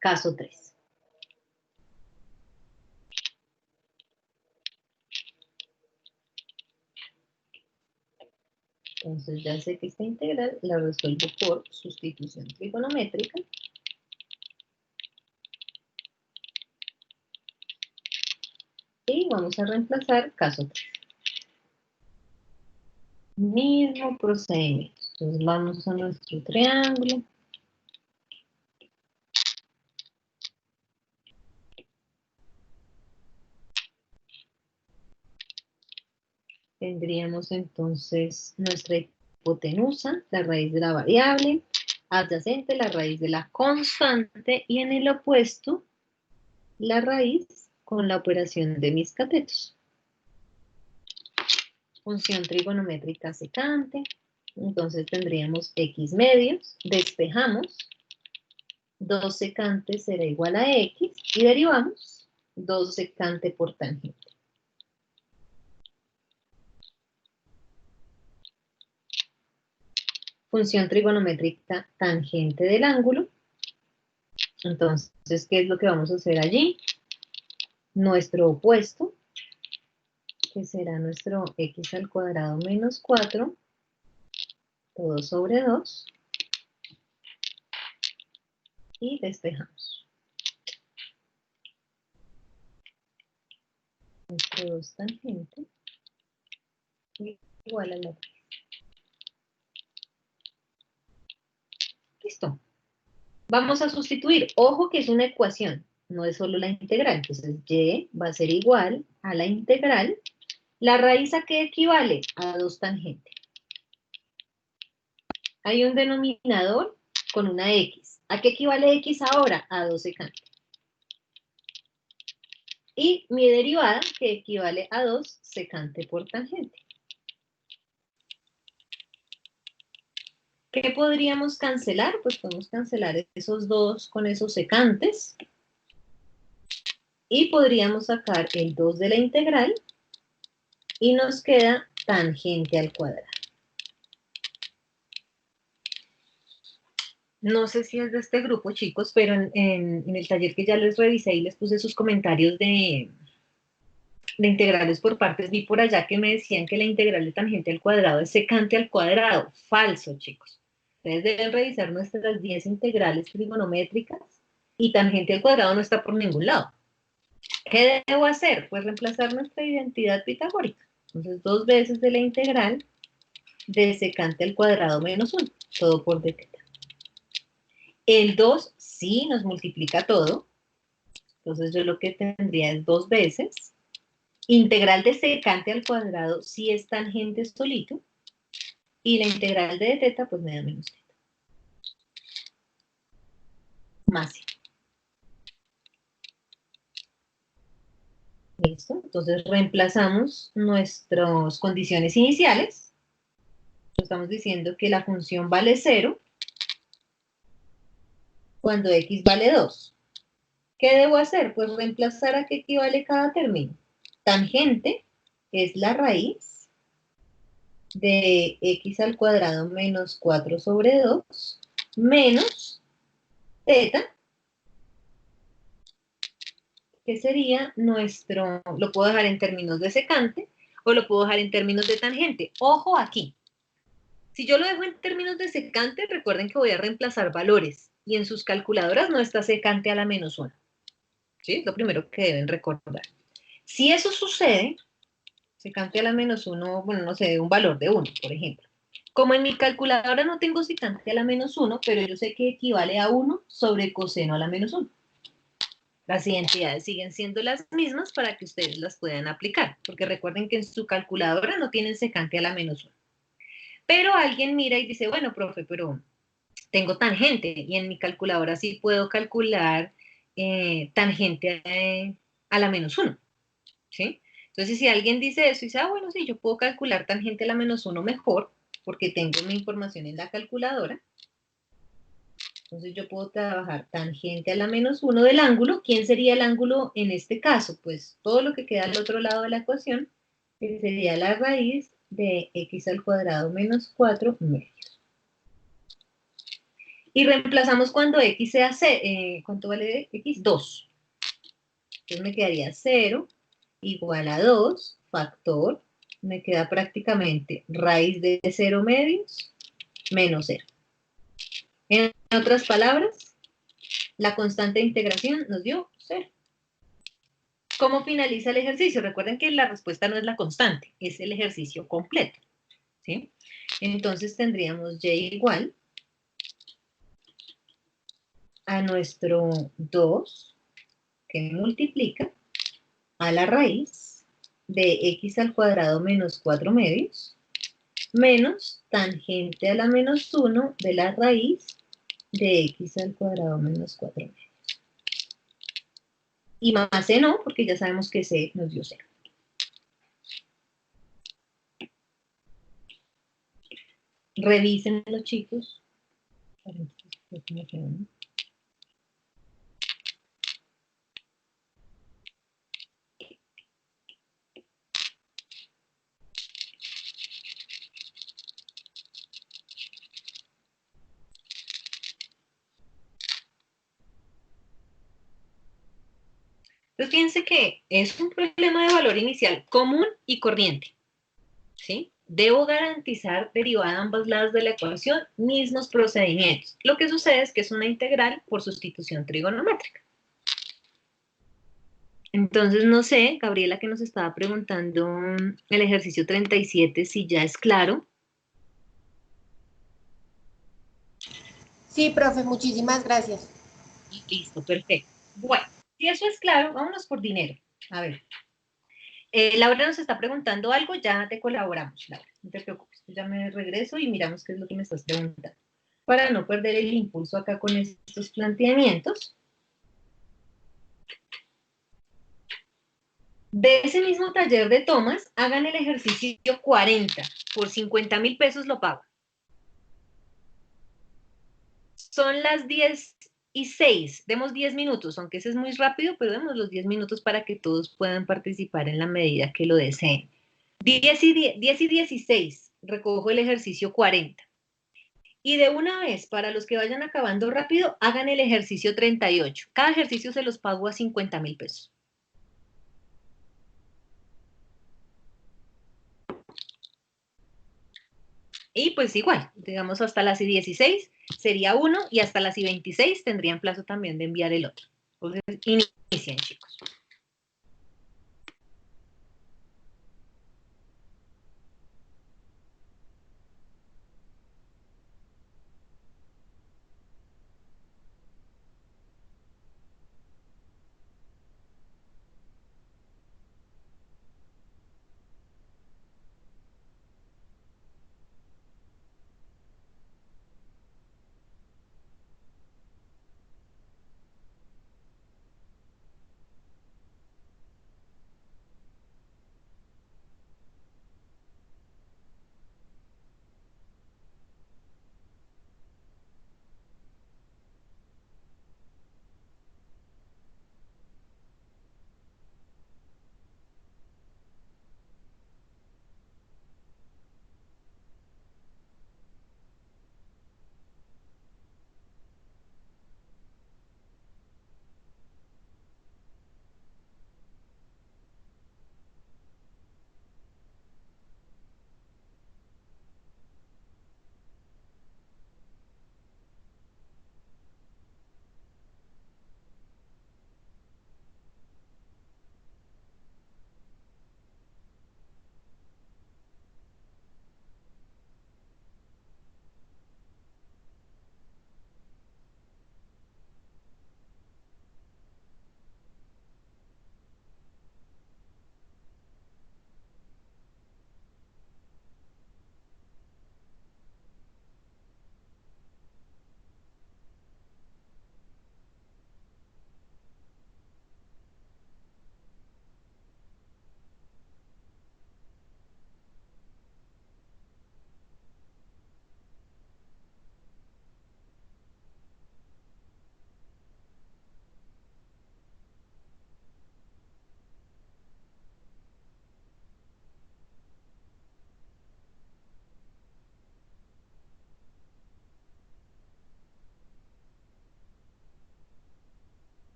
Caso 3. Entonces ya sé que esta integral la resuelvo por sustitución trigonométrica. Y vamos a reemplazar caso 3. Mismo procedimiento. Entonces vamos a nuestro triángulo. Tendríamos entonces nuestra hipotenusa, la raíz de la variable, adyacente, la raíz de la constante, y en el opuesto, la raíz con la operación de mis catetos. Función trigonométrica secante, entonces tendríamos x medios, despejamos, 2 secante será igual a x, y derivamos 2 secante por tangente. Función trigonométrica tangente del ángulo. Entonces, ¿qué es lo que vamos a hacer allí? Nuestro opuesto, que será nuestro x al cuadrado menos 4, todo sobre 2, y despejamos. Nuestro 2 tangente igual a la 3. Listo. Vamos a sustituir. Ojo que es una ecuación, no es solo la integral. Entonces, y va a ser igual a la integral. ¿La raíz a qué equivale? A 2 tangente. Hay un denominador con una x. ¿A qué equivale x ahora? A 2 secante. Y mi derivada, que equivale a 2 secante por tangente. ¿Qué podríamos cancelar? Pues podemos cancelar esos 2 con esos secantes. Y podríamos sacar el 2 de la integral. Y nos queda tangente al cuadrado. No sé si es de este grupo, chicos, pero en el taller que ya les revisé y les puse sus comentarios de integrales por partes, vi por allá que me decían que la integral de tangente al cuadrado es secante al cuadrado. Falso, chicos. Ustedes deben revisar nuestras 10 integrales trigonométricas y tangente al cuadrado no está por ningún lado. ¿Qué debo hacer? Pues reemplazar nuestra identidad pitagórica. Entonces, 2 veces de la integral de secante al cuadrado menos 1, todo por d teta. El 2 sí nos multiplica todo, entonces yo lo que tendría es 2 veces. Integral de secante al cuadrado sí es tangente solito, y la integral de d teta pues me da menos teta. Más c. ¿Listo? Entonces reemplazamos nuestras condiciones iniciales. Estamos diciendo que la función vale 0 cuando x vale 2. ¿Qué debo hacer? Pues reemplazar a qué equivale cada término. Tangente es la raíz de x al cuadrado menos 4 sobre 2 menos teta, que sería nuestro, lo puedo dejar en términos de secante o lo puedo dejar en términos de tangente. Ojo aquí. Si yo lo dejo en términos de secante, recuerden que voy a reemplazar valores y en sus calculadoras no está secante a la menos 1. ¿Sí? Es lo primero que deben recordar. Si eso sucede, secante a la menos 1, bueno, no sé, un valor de 1, por ejemplo. Como en mi calculadora no tengo secante a la menos 1, pero yo sé que equivale a 1 sobre coseno a la menos 1. Las identidades siguen siendo las mismas para que ustedes las puedan aplicar, porque recuerden que en su calculadora no tienen secante a la menos 1. Pero alguien mira y dice, bueno, profe, pero tengo tangente, y en mi calculadora sí puedo calcular tangente a la menos 1, ¿sí? Entonces, si alguien dice eso y dice, bueno, sí, yo puedo calcular tangente a la menos 1 mejor, porque tengo mi información en la calculadora, entonces yo puedo trabajar tangente a la menos 1 del ángulo. ¿Quién sería el ángulo en este caso? Pues todo lo que queda al otro lado de la ecuación, que sería la raíz de x al cuadrado menos 4 medios. Y reemplazamos cuando x sea c, ¿cuánto vale x? 2. Entonces me quedaría 0 igual a 2, factor, me queda prácticamente raíz de 0 medios menos 0. En otras palabras, la constante de integración nos dio 0. ¿Cómo finaliza el ejercicio? Recuerden que la respuesta no es la constante, es el ejercicio completo, ¿sí? Entonces tendríamos y igual a nuestro 2 que multiplica a la raíz de x al cuadrado menos 4 medios menos tangente a la menos 1 de la raíz de x al cuadrado menos 4 medios. Y más c no, porque ya sabemos que c nos dio 0. Revisen los chicos. Entonces, fíjense que es un problema de valor inicial común y corriente, ¿sí? Debo garantizar derivada de ambos lados de la ecuación, mismos procedimientos. Lo que sucede es que es una integral por sustitución trigonométrica. Entonces, no sé, Gabriela, que nos estaba preguntando el ejercicio 37, si ya es claro. Sí, profe, muchísimas gracias. Listo, perfecto. Bueno, si eso es claro, vámonos por dinero. A ver. Laura nos está preguntando algo, ya te colaboramos, Laura. No te preocupes, ya me regreso y miramos qué es lo que me estás preguntando. Para no perder el impulso acá con estos planteamientos. De ese mismo taller de tomas, hagan el ejercicio 40. Por 50,000 pesos lo pago. Son las 10:06. Demos 10 minutos, aunque ese es muy rápido, pero demos los 10 minutos para que todos puedan participar en la medida que lo deseen. 10 y 16, recojo el ejercicio 40. Y de una vez, para los que vayan acabando rápido, hagan el ejercicio 38. Cada ejercicio se los pago a 50,000 pesos. Y pues igual, digamos hasta las 16 sería uno y hasta las 26 tendrían plazo también de enviar el otro. Entonces, inicien, chicos.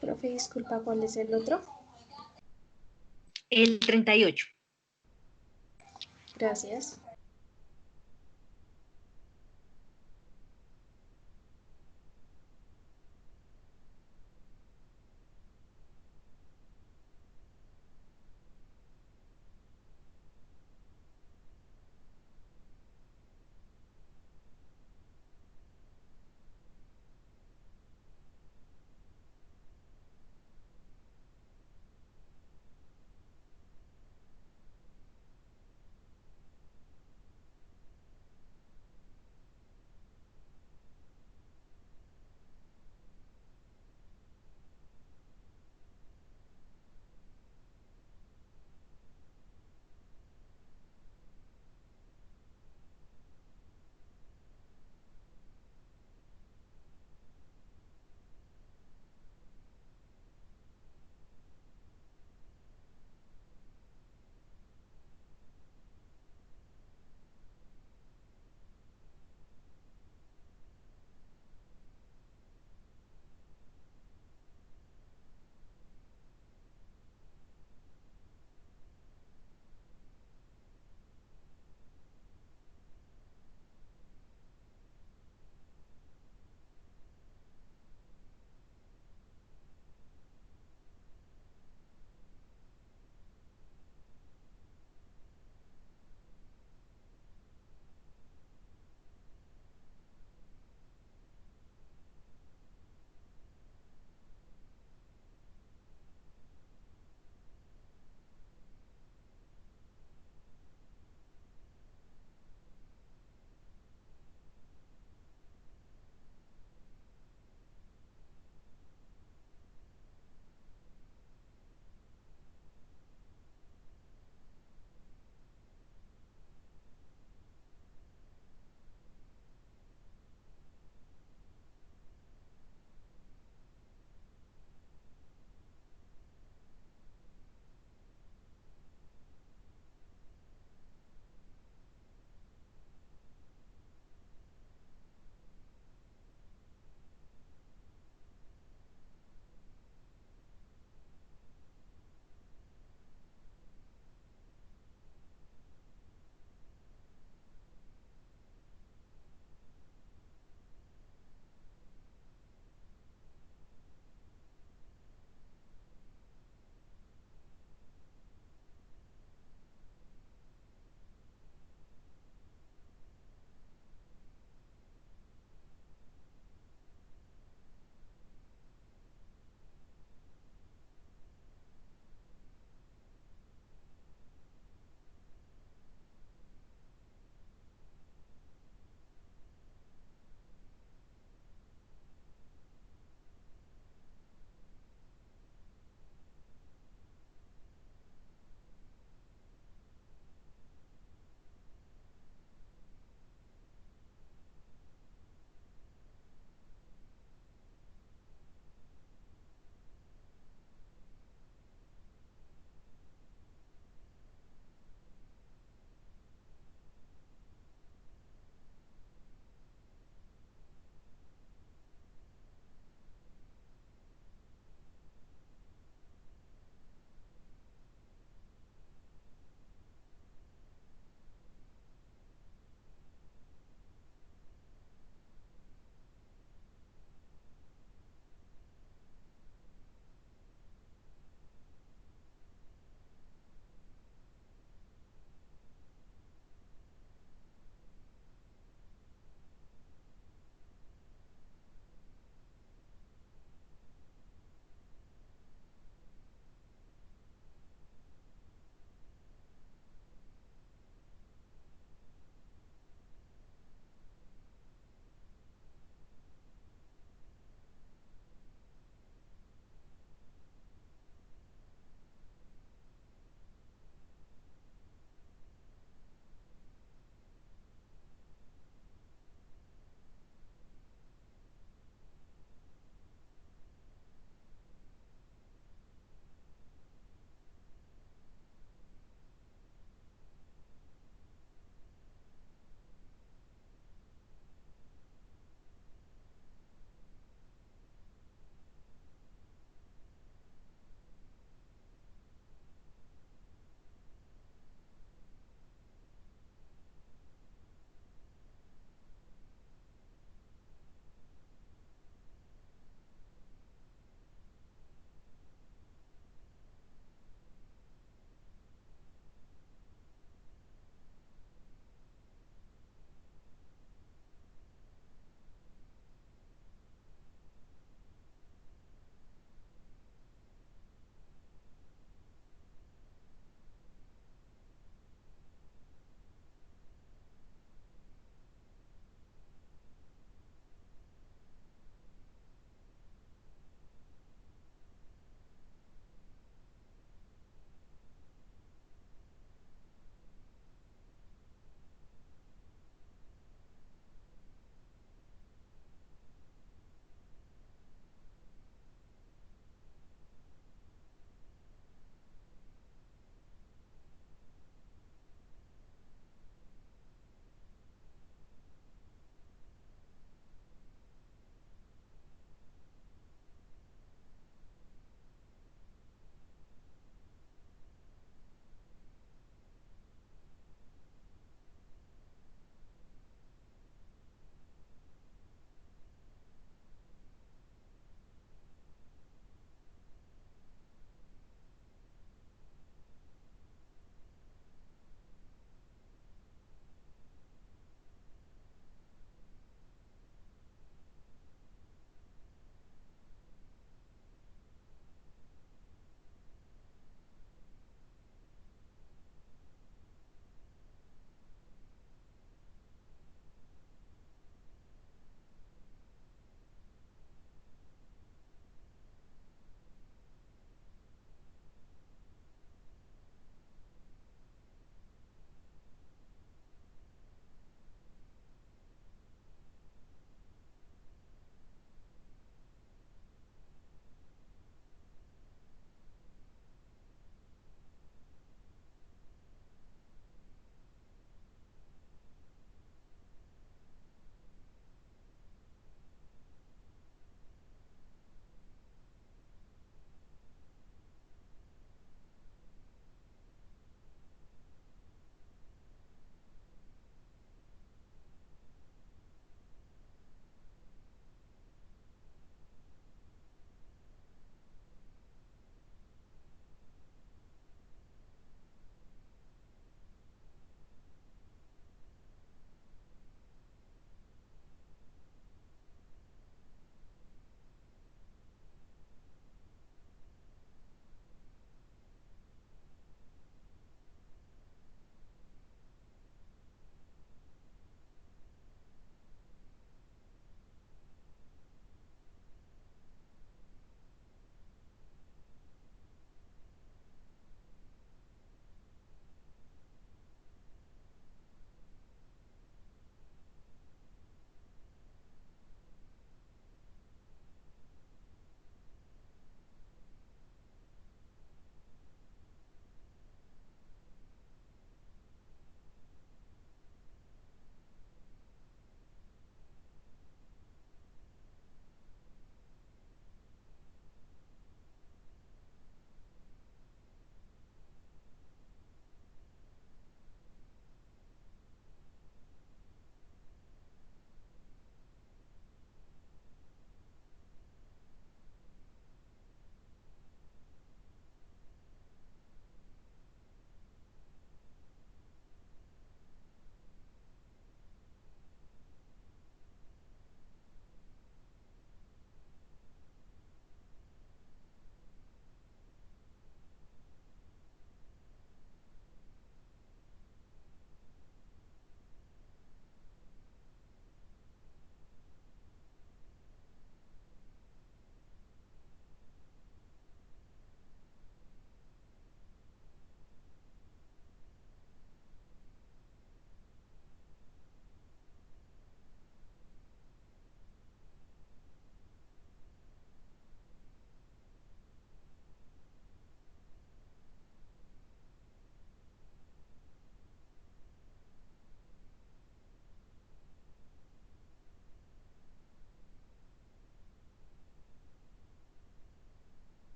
Profe, disculpa, ¿cuál es el otro? El 38. Gracias.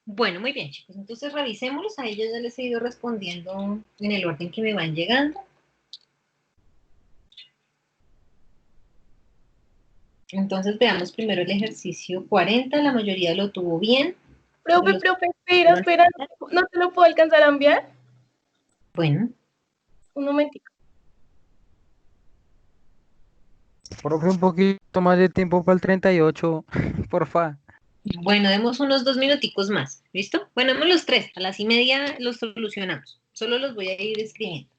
Bueno, muy bien, chicos. Entonces revisémoslos. A ellos ya les he ido respondiendo en el orden que me van llegando. Entonces veamos primero el ejercicio 40. La mayoría lo tuvo bien. Profe, espera, ¿no te lo puedo alcanzar a enviar? Bueno, Un momentito. Profe, un poquito más de tiempo para el 38, porfa. bueno, demos unos 2 minuticos más. ¿Listo? Bueno, demos los 3. A las 1:30 los solucionamos. Solo los voy a ir escribiendo.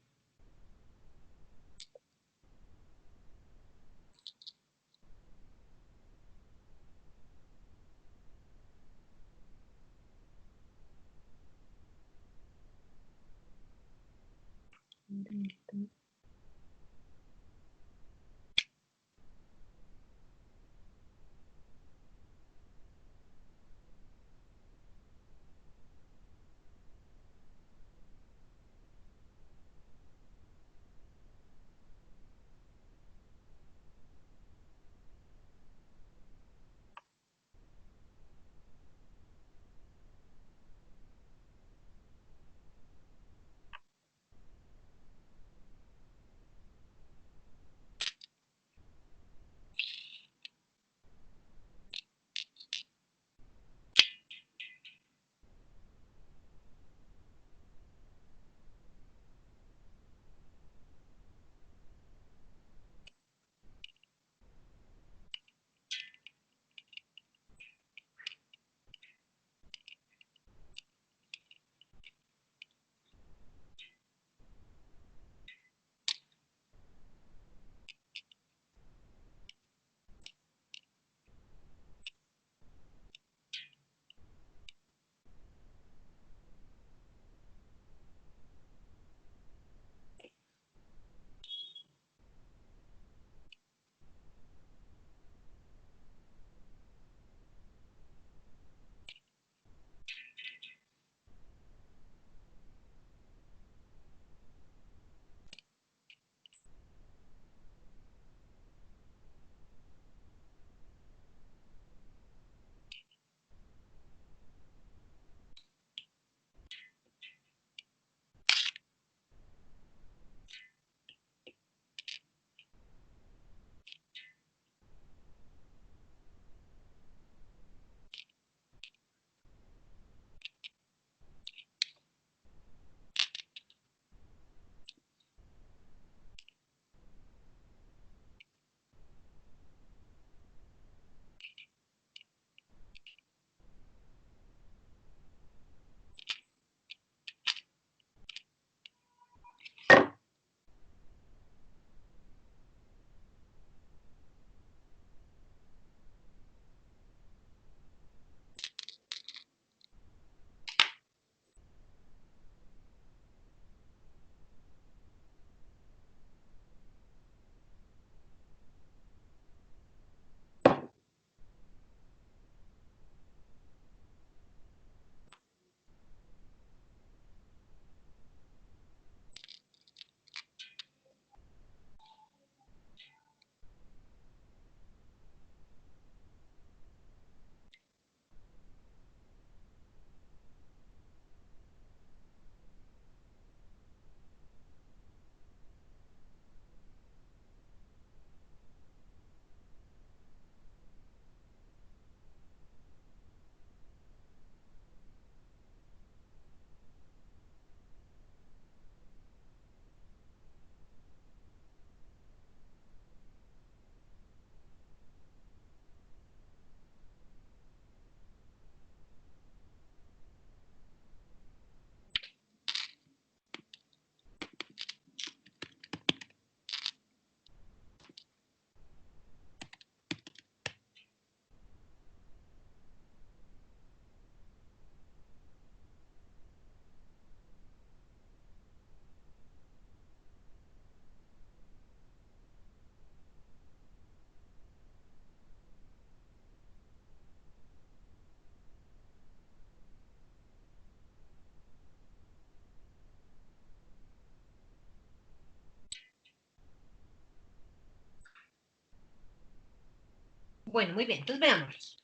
Bueno, muy bien. Entonces veámoslos.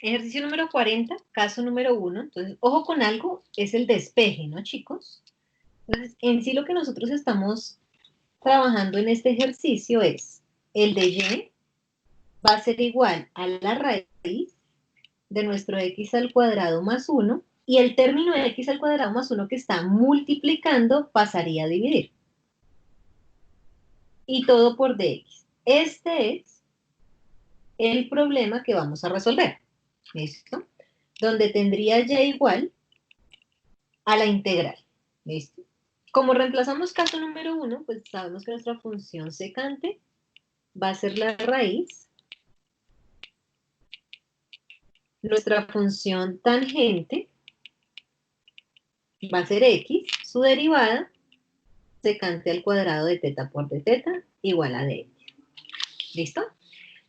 Ejercicio número 40, caso número 1. Entonces, ojo con algo, es el despeje, ¿no, chicos? Entonces, en sí lo que nosotros estamos trabajando en este ejercicio es el de y va a ser igual a la raíz de nuestro x al cuadrado más 1 y el término de x al cuadrado más 1 que está multiplicando pasaría a dividir. Y todo por dx. Este es el problema que vamos a resolver. ¿Listo? Donde tendría y igual a la integral. ¿Listo? Como reemplazamos caso número 1, pues sabemos que nuestra función secante va a ser la raíz. Nuestra función tangente va a ser x, su derivada, secante al cuadrado de teta por d teta igual a dx. ¿Listo?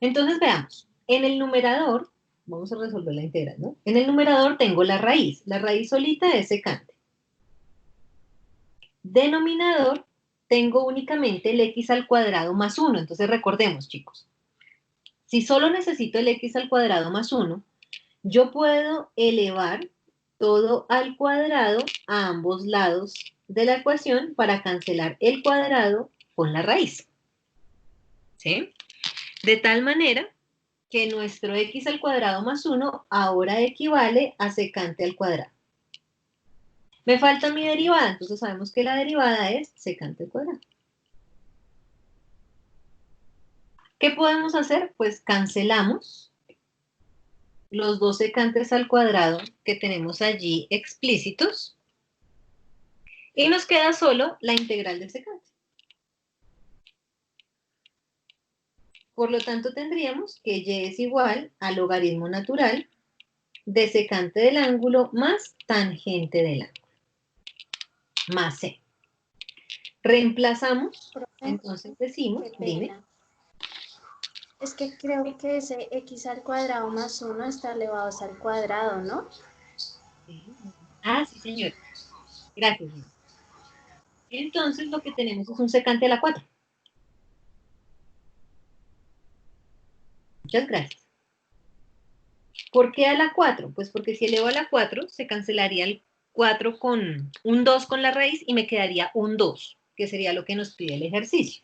Entonces veamos. En el numerador, vamos a resolver la integral, ¿no? En el numerador tengo la raíz. La raíz solita es secante. Denominador, tengo únicamente el x al cuadrado más 1. Entonces recordemos, chicos. Si solo necesito el x al cuadrado más 1, yo puedo elevar todo al cuadrado a ambos lados de la ecuación para cancelar el cuadrado con la raíz. ¿Sí? De tal manera que nuestro x al cuadrado más 1 ahora equivale a secante al cuadrado. Me falta mi derivada, entonces sabemos que la derivada es secante al cuadrado. ¿Qué podemos hacer? Pues cancelamos los dos secantes al cuadrado que tenemos allí explícitos y nos queda solo la integral del secante. Por lo tanto, tendríamos que y es igual al logaritmo natural de secante del ángulo más tangente del ángulo, más c. Reemplazamos, Profe, entonces decimos, qué dime. pena. Es que creo que ese x al cuadrado más 1 está elevado al cuadrado, ¿no? Ah, sí, señor. Gracias. Señor. Entonces, lo que tenemos es un secante a la 4. Muchas gracias. ¿Por qué a la 4? Pues porque si elevo a la 4, se cancelaría el 4 con un 2 con la raíz y me quedaría un 2, que sería lo que nos pide el ejercicio.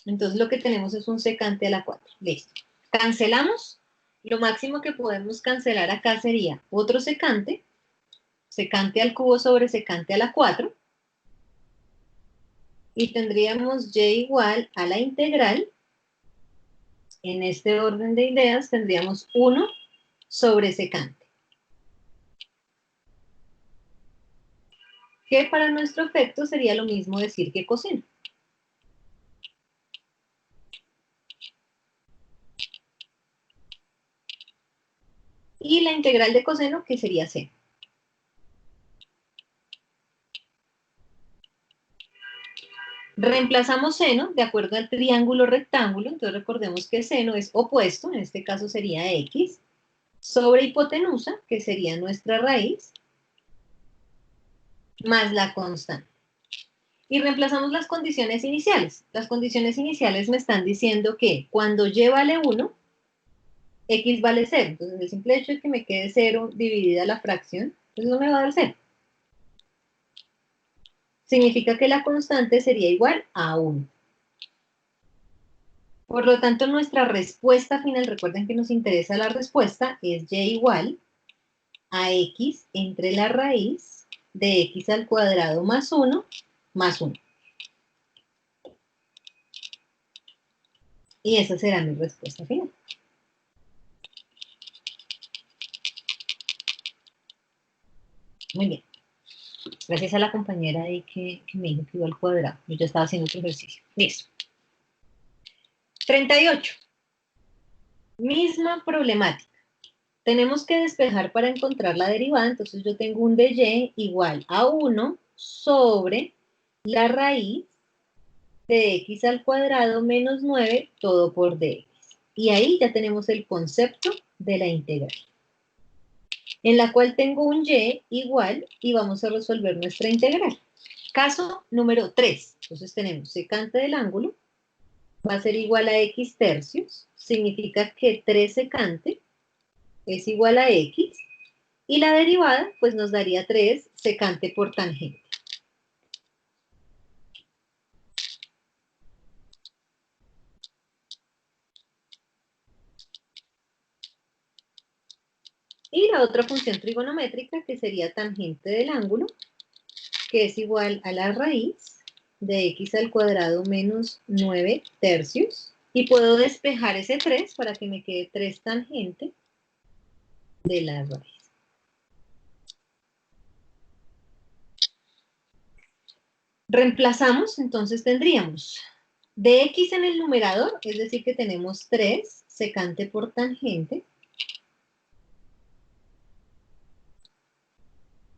Entonces lo que tenemos es un secante a la 4. Listo. Cancelamos. Lo máximo que podemos cancelar acá sería otro secante, secante al cubo sobre secante a la 4. Y tendríamos y igual a la integral. En este orden de ideas tendríamos 1 sobre secante. Que para nuestro efecto sería lo mismo decir que coseno. Y la integral de coseno, que sería seno. Reemplazamos seno de acuerdo al triángulo rectángulo, entonces recordemos que seno es opuesto, en este caso sería x, sobre hipotenusa, que sería nuestra raíz, más la constante. Y reemplazamos las condiciones iniciales. Las condiciones iniciales me están diciendo que cuando y vale 1, x vale 0. Entonces el simple hecho de que me quede 0 dividida la fracción, pues no me va a dar 0. Significa que la constante sería igual a 1. Por lo tanto, nuestra respuesta final, recuerden que nos interesa la respuesta, es y igual a x entre la raíz de x al cuadrado más 1 más 1. Y esa será mi respuesta final. Muy bien. Gracias a la compañera ahí que me dijo que iba al cuadrado. Yo ya estaba haciendo otro ejercicio. Listo. 38. Misma problemática. Tenemos que despejar para encontrar la derivada. Entonces yo tengo un de y igual a 1 sobre la raíz de x al cuadrado menos 9, todo por dx. Y ahí ya tenemos el concepto de la integral, en la cual tengo un y igual y vamos a resolver nuestra integral. Caso número 3. Entonces tenemos secante del ángulo, va a ser igual a x tercios, significa que 3 secante es igual a x, y la derivada pues nos daría 3 secante por tangente. Y la otra función trigonométrica que sería tangente del ángulo, que es igual a la raíz de x al cuadrado menos 9 tercios. Y puedo despejar ese 3 para que me quede 3 tangente de la raíz. Reemplazamos, entonces tendríamos de x en el numerador, es decir que tenemos 3 secante por tangente.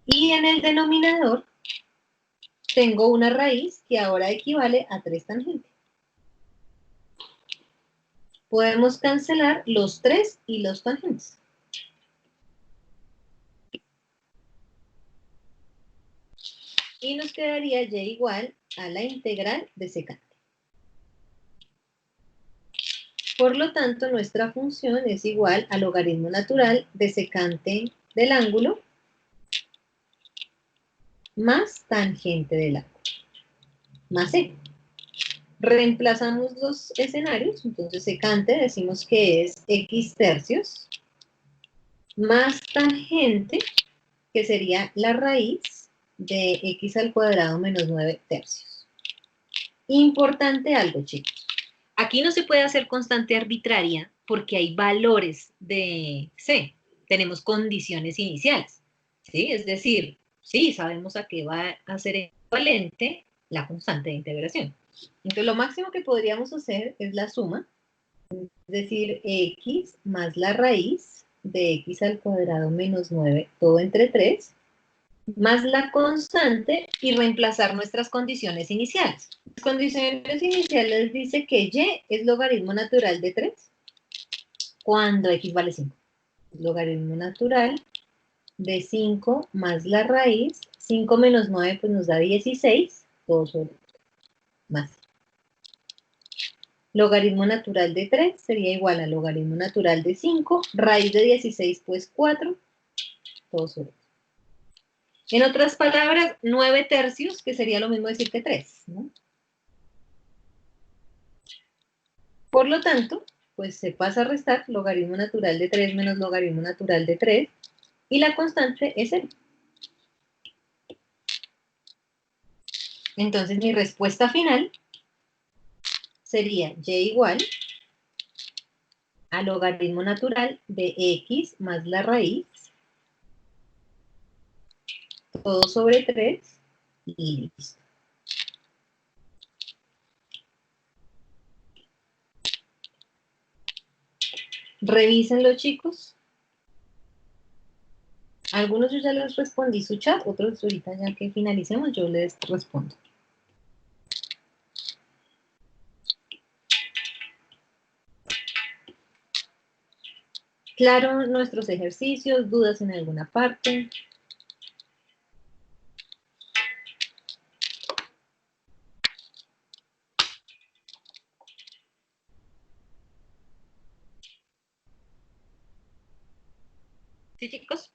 Y en el denominador tengo una raíz que ahora equivale a 3 tangente. Podemos cancelar los 3 y los tangentes. Y nos quedaría y igual a la integral de secante. Por lo tanto, nuestra función es igual al logaritmo natural de secante del ángulo más tangente del ángulo, más e. Reemplazamos los escenarios, entonces secante decimos que es x tercios, más tangente, que sería la raíz de x al cuadrado menos 9 tercios. Importante algo, chicos. Aquí no se puede hacer constante arbitraria porque hay valores de C. Tenemos condiciones iniciales, ¿sí? Es decir, sí, sabemos a qué va a ser equivalente la constante de integración. Entonces, lo máximo que podríamos hacer es la suma, es decir, x más la raíz de x al cuadrado menos 9, todo entre 3, más la constante y reemplazar nuestras condiciones iniciales. Las condiciones iniciales dice que y es logaritmo natural de 3 cuando x vale 5. Logaritmo natural de 5 más la raíz, 5 menos 9 pues nos da 16, todo sobre más. Logaritmo natural de 3 sería igual a logaritmo natural de 5, raíz de 16 pues 4, todo sobre. En otras palabras, 9 tercios, que sería lo mismo decir que 3, ¿no? Por lo tanto, pues se pasa a restar logaritmo natural de 3 menos logaritmo natural de 3, y la constante es 0. Entonces, mi respuesta final sería y igual a logaritmo natural de x más la raíz, todo sobre 3, y listo. Revísenlo, chicos. Algunos yo ya les respondí su chat, otros ahorita ya que finalicemos yo les respondo. Claro, nuestros ejercicios, dudas en alguna parte. ¿Sí, chicos?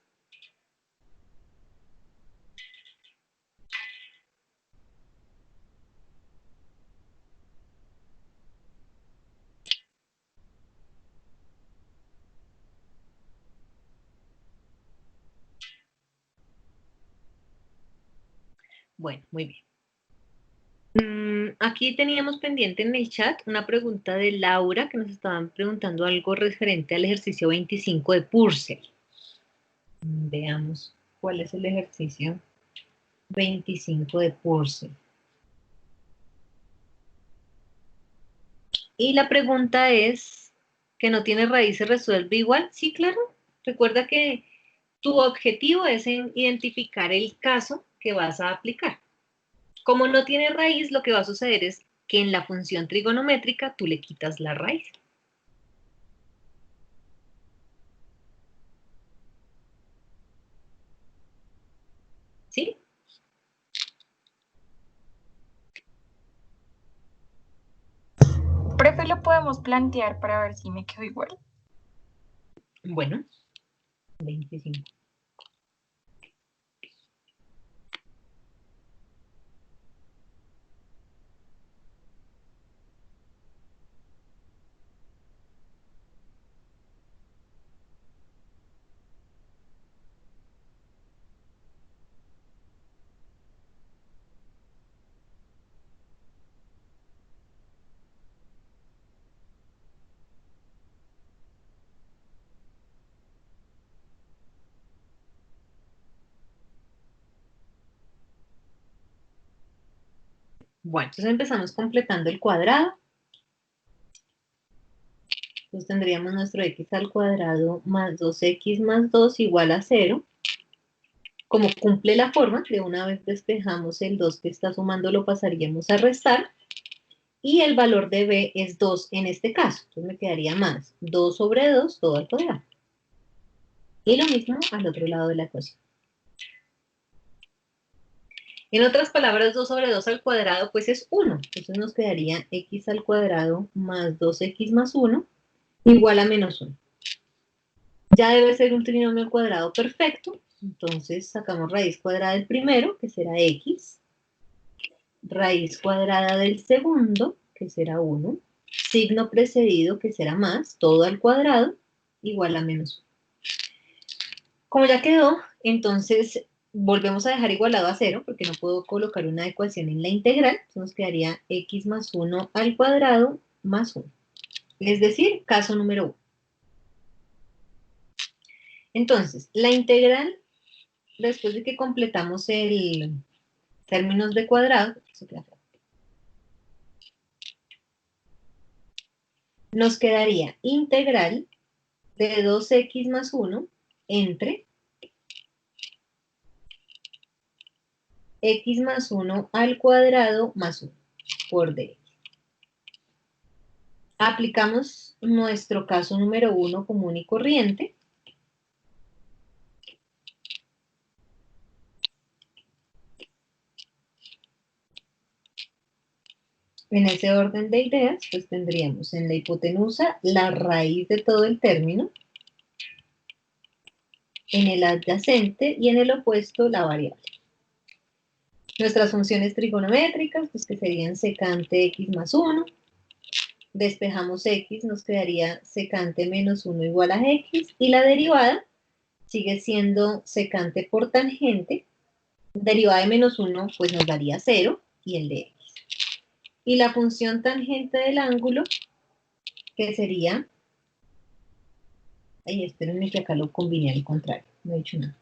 Bueno, muy bien. Aquí teníamos pendiente en el chat una pregunta de Laura, que nos estaban preguntando algo referente al ejercicio 25 de Purcell. Veamos cuál es el ejercicio 25 de Purcell. Y la pregunta es, ¿que no tiene raíz se resuelve igual? Sí, claro. Recuerda que tu objetivo es identificar el caso que vas a aplicar. Como no tiene raíz, lo que va a suceder es que en la función trigonométrica tú le quitas la raíz. ¿Sí? podemos plantear para ver si me quedo igual? Bueno, 25. Bueno, entonces empezamos completando el cuadrado. Entonces tendríamos nuestro x al cuadrado más 2x más 2 igual a 0. Como cumple la forma, de una vez despejamos el 2 que está sumando, lo pasaríamos a restar. Y el valor de b es 2 en este caso. Entonces me quedaría más 2 sobre 2 todo al cuadrado. Y lo mismo al otro lado de la ecuación. En otras palabras, 2 sobre 2 al cuadrado pues es 1. Entonces nos quedaría x al cuadrado más 2x más 1 igual a menos 1. Ya debe ser un trinomio al cuadrado perfecto. Entonces sacamos raíz cuadrada del primero, que será x. Raíz cuadrada del segundo, que será 1. Signo precedido, que será más, todo al cuadrado, igual a menos 1. Como ya quedó, entonces volvemos a dejar igualado a 0, porque no puedo colocar una ecuación en la integral. Entonces nos quedaría x más 1 al cuadrado más 1. Es decir, caso número 1. Entonces, la integral, después de que completamos el términos de cuadrado, nos quedaría integral de 2x más 1 entre x más 1 al cuadrado más 1 por dx. Aplicamos nuestro caso número 1 común y corriente. En ese orden de ideas, pues tendríamos en la hipotenusa la raíz de todo el término, en el adyacente y en el opuesto la variable. Nuestras funciones trigonométricas, pues que serían secante x más 1. Despejamos x, nos quedaría secante menos 1 igual a x. Y la derivada sigue siendo secante por tangente. Derivada de menos 1, pues nos daría 0 y el de x. Y la función tangente del ángulo, que sería... Ay, espérenme que acá lo combiné al contrario. No he dicho nada.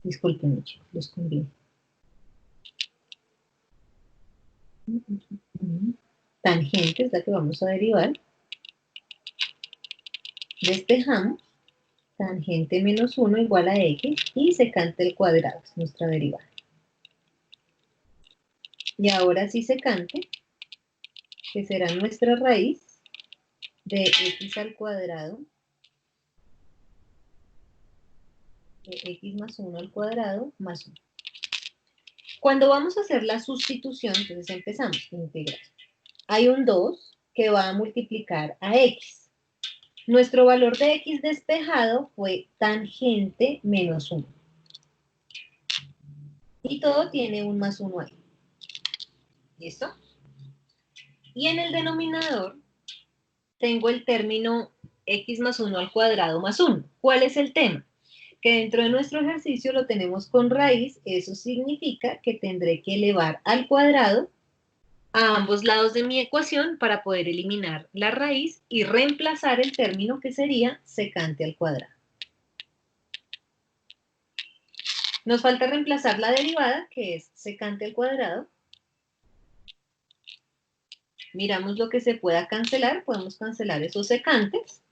Disculpen, chicos, los combiné. Tangente es la que vamos a derivar. Despejamos. Tangente menos 1 igual a x y secante al cuadrado, es nuestra derivada. Y ahora sí secante, que será nuestra raíz de x al cuadrado, de x más 1 al cuadrado más 1. Cuando vamos a hacer la sustitución, entonces empezamos, integrar. Hay un 2 que va a multiplicar a x. Nuestro valor de x despejado fue tangente menos 1. Y todo tiene un más 1 ahí. ¿Listo? Y en el denominador tengo el término x más 1 al cuadrado más 1. ¿Cuál es el tema? Que dentro de nuestro ejercicio lo tenemos con raíz. Eso significa que tendré que elevar al cuadrado a ambos lados de mi ecuación para poder eliminar la raíz y reemplazar el término que sería secante al cuadrado. Nos falta reemplazar la derivada, que es secante al cuadrado. Miramos lo que se pueda cancelar. Podemos cancelar esos secantes.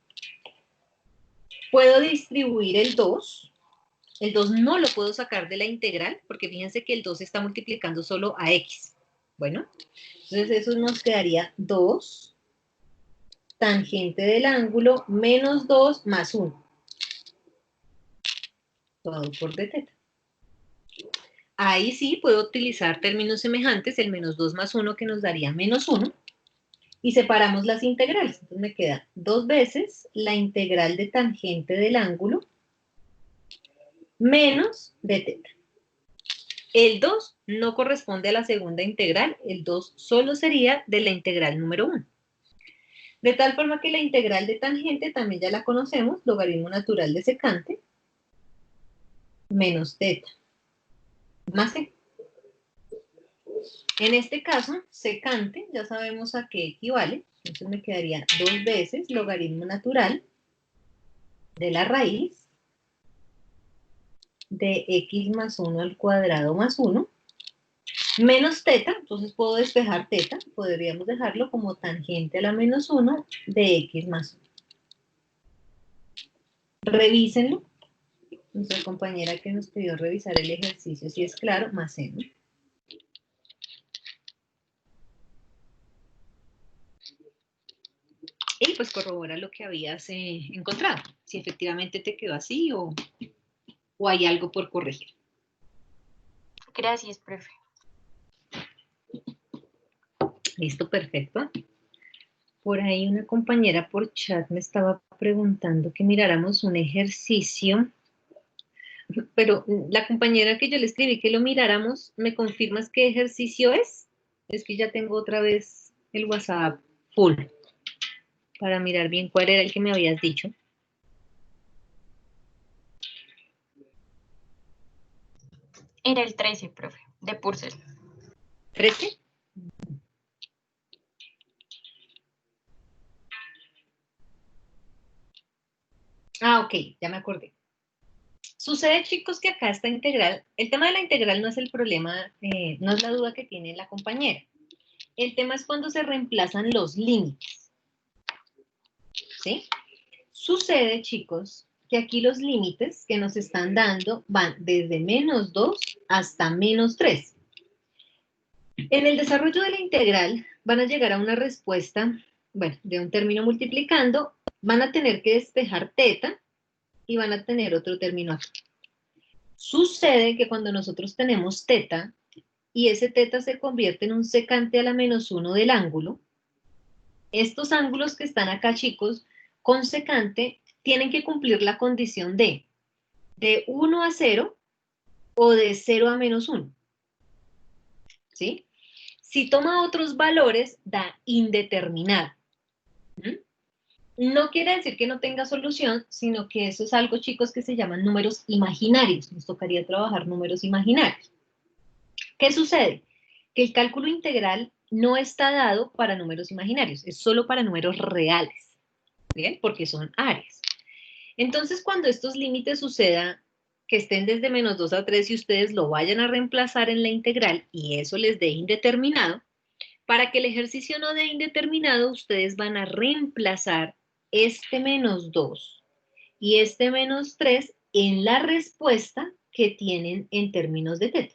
Puedo distribuir el 2. El 2 no lo puedo sacar de la integral, porque fíjense que el 2 está multiplicando solo a x. Bueno, entonces eso nos quedaría 2 tangente del ángulo menos 2 más 1. Todo por d θ. ahí sí puedo utilizar términos semejantes, el menos 2 más 1 que nos daría menos 1, y separamos las integrales. Entonces me queda 2 veces la integral de tangente del ángulo menos de teta. El 2 no corresponde a la segunda integral, el 2 solo sería de la integral número 1. De tal forma que la integral de tangente también ya la conocemos, logaritmo natural de secante, menos teta, más c. En este caso, secante, ya sabemos a qué equivale, entonces me quedaría 2 veces logaritmo natural de la raíz de x más 1 al cuadrado más 1, menos teta, entonces puedo despejar teta, podríamos dejarlo como tangente a la menos 1 de x más 1. Revísenlo. Nuestra compañera que nos pidió revisar el ejercicio, si es claro, más c, ¿no? Y pues corrobora lo que habías encontrado, si efectivamente te quedó así o hay algo por corregir. Gracias, profe. Listo, perfecto. Por ahí una compañera por chat me estaba preguntando que miráramos un ejercicio, pero la compañera que yo le escribí que lo miráramos, ¿me confirmas qué ejercicio es? Es que ya tengo otra vez el WhatsApp full para mirar bien cuál era el que me habías dicho. Era el 13, profe, de Purcell. ¿13? Ah, ok, ya me acordé. Sucede, chicos, que acá esta integral, el tema de la integral no es el problema, no es la duda que tiene la compañera. El tema es cuando se reemplazan los límites. ¿Sí? Sucede, chicos, que aquí los límites que nos están dando van desde menos 2 hasta menos 3. En el desarrollo de la integral van a llegar a una respuesta, bueno, de un término multiplicando, van a tener que despejar teta y van a tener otro término aquí. Sucede que cuando nosotros tenemos teta y ese teta se convierte en un secante a la menos 1 del ángulo, estos ángulos que están acá, chicos, con secante, tienen que cumplir la condición de 1 a 0 o de 0 a menos 1. ¿Sí? Si toma otros valores, da indeterminado. No quiere decir que no tenga solución, sino que eso es algo, chicos, que se llaman números imaginarios. Nos tocaría trabajar números imaginarios. ¿Qué sucede? Que el cálculo integral no está dado para números imaginarios, es solo para números reales, ¿bien? Porque son áreas. Entonces, cuando estos límites sucedan, que estén desde menos 2 a 3 y ustedes lo vayan a reemplazar en la integral y eso les dé indeterminado, para que el ejercicio no dé indeterminado, ustedes van a reemplazar este menos 2 y este menos 3 en la respuesta que tienen en términos de teta.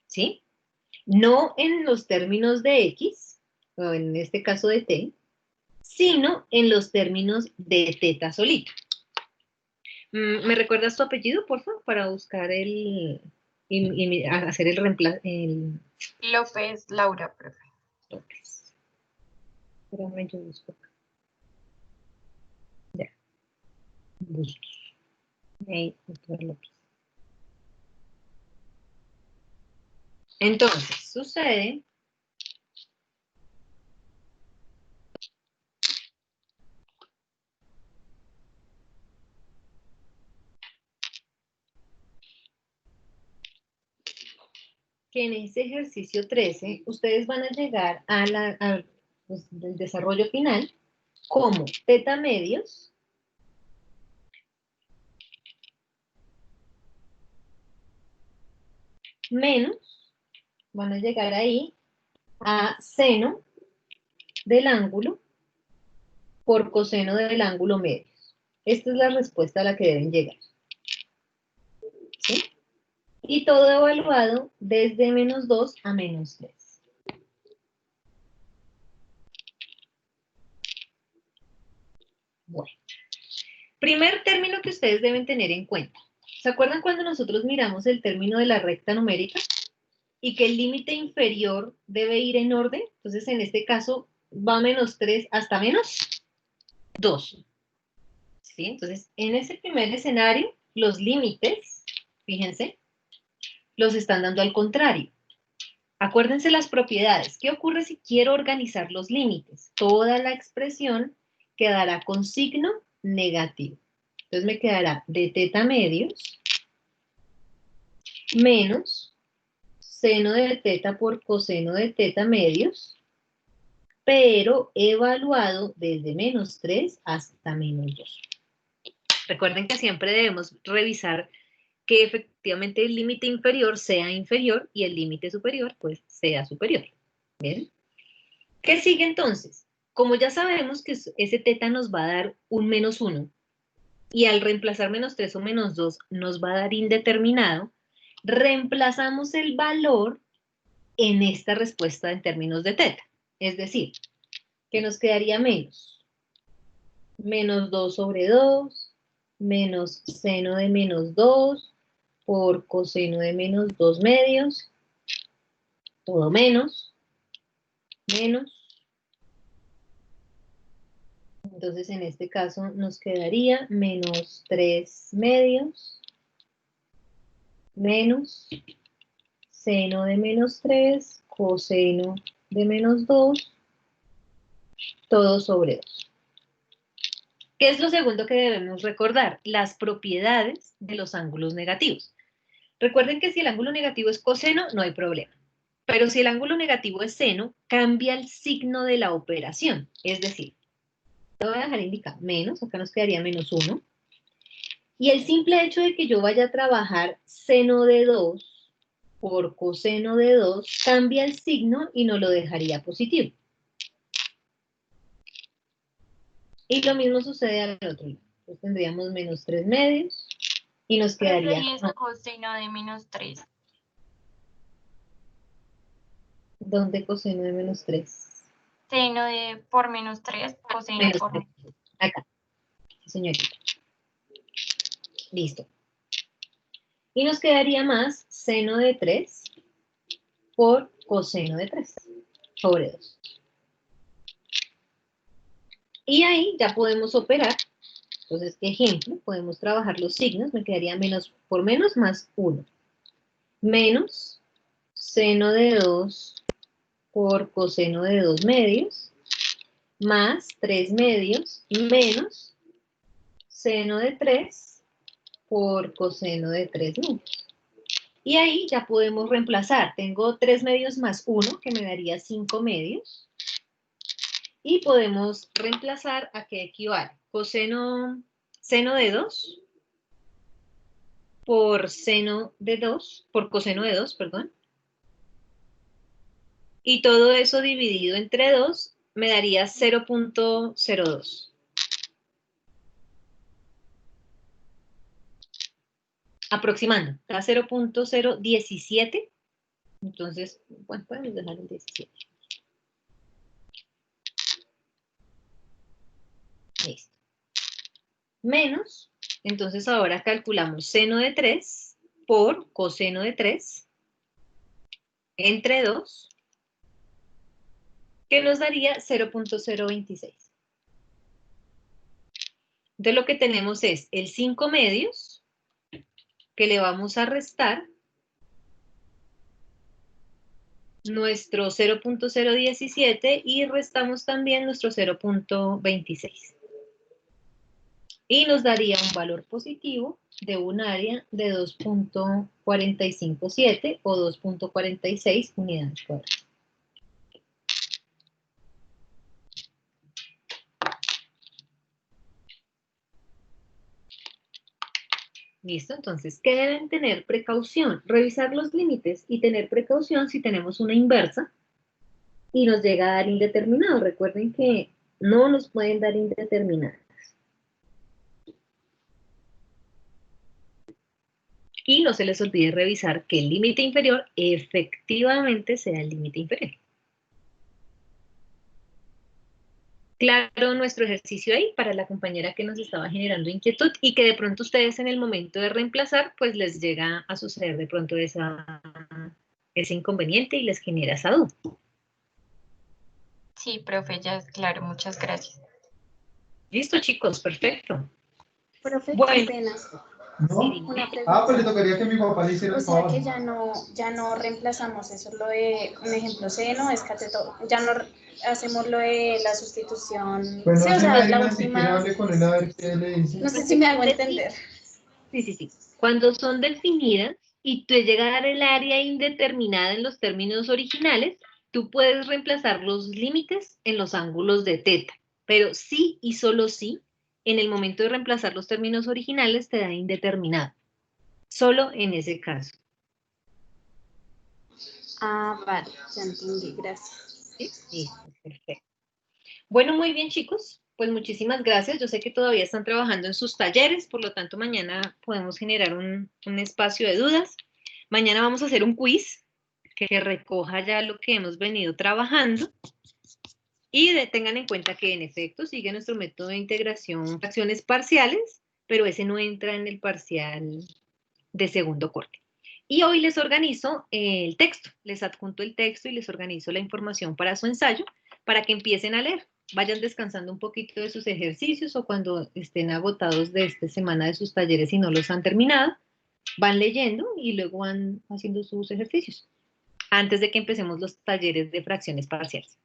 ¿Sí? No en los términos de x, o en este caso de t, sino en los términos de teta solito. ¿Me recuerdas tu apellido, por favor, para buscar y hacer el reemplazo? López Laura, profe. López. Espérame, yo busco acá. Ya. Bustos. Ahí, doctor López. Entonces, sucede que en ese ejercicio 13 ustedes van a llegar al desarrollo final como teta medios menos, van a llegar ahí a seno del ángulo por coseno del ángulo medios. Esta es la respuesta a la que deben llegar. ¿Sí? Y todo evaluado desde menos 2 a menos 3. Bueno, primer término que ustedes deben tener en cuenta. ¿Se acuerdan cuando nosotros miramos el término de la recta numérica? Y que el límite inferior debe ir en orden. Entonces, en este caso, va menos 3 hasta menos 2. ¿Sí? Entonces, en ese primer escenario, los límites, fíjense, los están dando al contrario. Acuérdense las propiedades. ¿Qué ocurre si quiero organizar los límites? Toda la expresión quedará con signo negativo. Entonces me quedará de teta medios menos seno de teta por coseno de teta medios, pero evaluado desde menos 3 hasta menos 2. Recuerden que siempre debemos revisar que efectivamente el límite inferior sea inferior y el límite superior pues sea superior. ¿Bien? ¿Qué sigue entonces? Como ya sabemos que ese teta nos va a dar un menos 1 y al reemplazar menos 3 o menos 2 nos va a dar indeterminado, reemplazamos el valor en esta respuesta en términos de teta. Es decir, que nos quedaría menos 2 sobre 2, menos seno de menos 2 por coseno de menos 2 medios, todo menos. Entonces, en este caso nos quedaría menos 3 medios menos seno de menos 3, coseno de menos 2, todo sobre 2. ¿Qué es lo segundo que debemos recordar? Las propiedades de los ángulos negativos. Recuerden que si el ángulo negativo es coseno, no hay problema. Pero si el ángulo negativo es seno, cambia el signo de la operación. Es decir, lo voy a dejar indicado, menos, acá nos quedaría menos 1. Y el simple hecho de que yo vaya a trabajar seno de 2 por coseno de 2, cambia el signo y no lo dejaría positivo. Y lo mismo sucede al otro lado. Entonces tendríamos menos 3 medios y nos quedaría... ¿Y es coseno de menos 3? ¿Dónde coseno de menos 3? Seno de por menos 3, coseno Menos por... 3. Acá. Sí, señorita. Listo. Y nos quedaría más seno de 3 por coseno de 3 sobre 2. Y ahí ya podemos operar. Entonces, ejemplo, podemos trabajar los signos. Me quedaría menos por menos más 1. Menos seno de 2 por coseno de 2 medios más 3 medios menos seno de 3 por coseno de 3 medios. Y ahí ya podemos reemplazar. Tengo 3 medios más 1, que me daría 5 medios. Y podemos reemplazar a qué equivale. Seno de 2 por seno de 2, por coseno de 2, perdón. Y todo eso dividido entre 2 me daría 0.02. Aproximando, da 0.017. Entonces, bueno, podemos dejar el 17. Listo. Menos, entonces ahora calculamos seno de 3 por coseno de 3 entre 2, que nos daría 0.026. Entonces lo que tenemos es el 5 medios, que le vamos a restar nuestro 0.017 y restamos también nuestro 0.26. Y nos daría un valor positivo de un área de 2.457 o 2.46 unidades cuadradas. ¿Listo? Entonces, ¿qué deben tener? Precaución, revisar los límites y tener precaución si tenemos una inversa y nos llega a dar indeterminado. Recuerden que no nos pueden dar indeterminadas. Y no se les olvide revisar que el límite inferior efectivamente sea el límite inferior. claro nuestro ejercicio ahí para la compañera que nos estaba generando inquietud y que de pronto ustedes en el momento de reemplazar, pues les llega a suceder de pronto ese inconveniente y les genera esa duda. Sí, profe, ya es claro, muchas gracias. Listo, chicos, perfecto. Profe, qué Bueno. pena. Sí, dime. Una pregunta. Pues le tocaría que mi papá le hiciera O el sea favor. que ya no reemplazamos eso, lo de, un ejemplo, seno, es cateto, ya no hacemos lo de la sustitución. Bueno, Sí, o sea, la Marina, si quiere última, hable con él a ver qué le dice. no sé si me hago entender. Sí. Cuando son definidas y te llega a dar el área indeterminada en los términos originales, tú puedes reemplazar los límites en los ángulos de teta, pero sí y solo sí, en el momento de reemplazar los términos originales te da indeterminado. Solo en ese caso. Ah, vale, ya entendí, gracias. ¿Sí? Listo, perfecto. Bueno, muy bien, chicos. Pues muchísimas gracias. Yo sé que todavía están trabajando en sus talleres, por lo tanto, mañana podemos generar un espacio de dudas. Mañana vamos a hacer un quiz que recoja ya lo que hemos venido trabajando. Y tengan en cuenta que en efecto sigue nuestro método de integración fracciones parciales, pero ese no entra en el parcial de segundo corte. Y hoy les organizo el texto, les adjunto el texto y les organizo la información para su ensayo, para que empiecen a leer. Vayan descansando un poquito de sus ejercicios o cuando estén agotados de esta semana de sus talleres y no los han terminado, van leyendo y luego van haciendo sus ejercicios antes de que empecemos los talleres de fracciones parciales.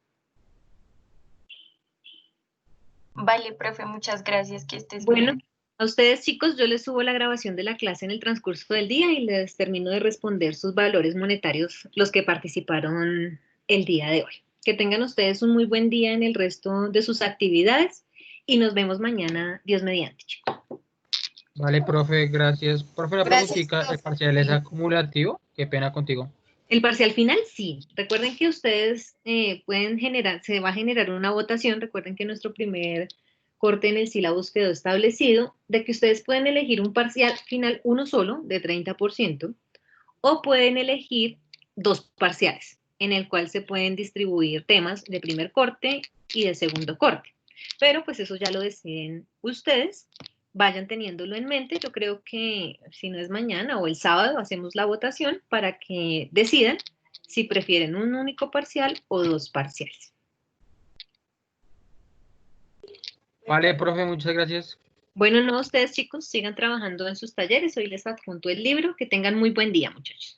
Vale, profe, muchas gracias, que estés Bueno, bien. a ustedes, chicos, yo les subo la grabación de la clase en el transcurso del día y les termino de responder sus valores monetarios, los que participaron el día de hoy. Que tengan ustedes un muy buen día en el resto de sus actividades y nos vemos mañana, Dios mediante, chicos. Vale, profe, gracias. Profe, la Gracias, preguntita, ¿el profe. parcial es acumulativo? Qué pena contigo. El parcial final, sí. Recuerden que ustedes pueden generar, se va a generar una votación. Recuerden que nuestro primer corte en el sílabus quedó establecido de que ustedes pueden elegir un parcial final uno solo, de 30%, o pueden elegir dos parciales, en el cual se pueden distribuir temas de primer corte y de segundo corte. Pero pues eso ya lo deciden ustedes. Vayan teniéndolo en mente. Yo creo que si no es mañana o el sábado hacemos la votación para que decidan si prefieren un único parcial o dos parciales. Vale, profe, muchas gracias. Bueno, no, ustedes chicos sigan trabajando en sus talleres. Hoy les adjunto el libro. Que tengan muy buen día, muchachos.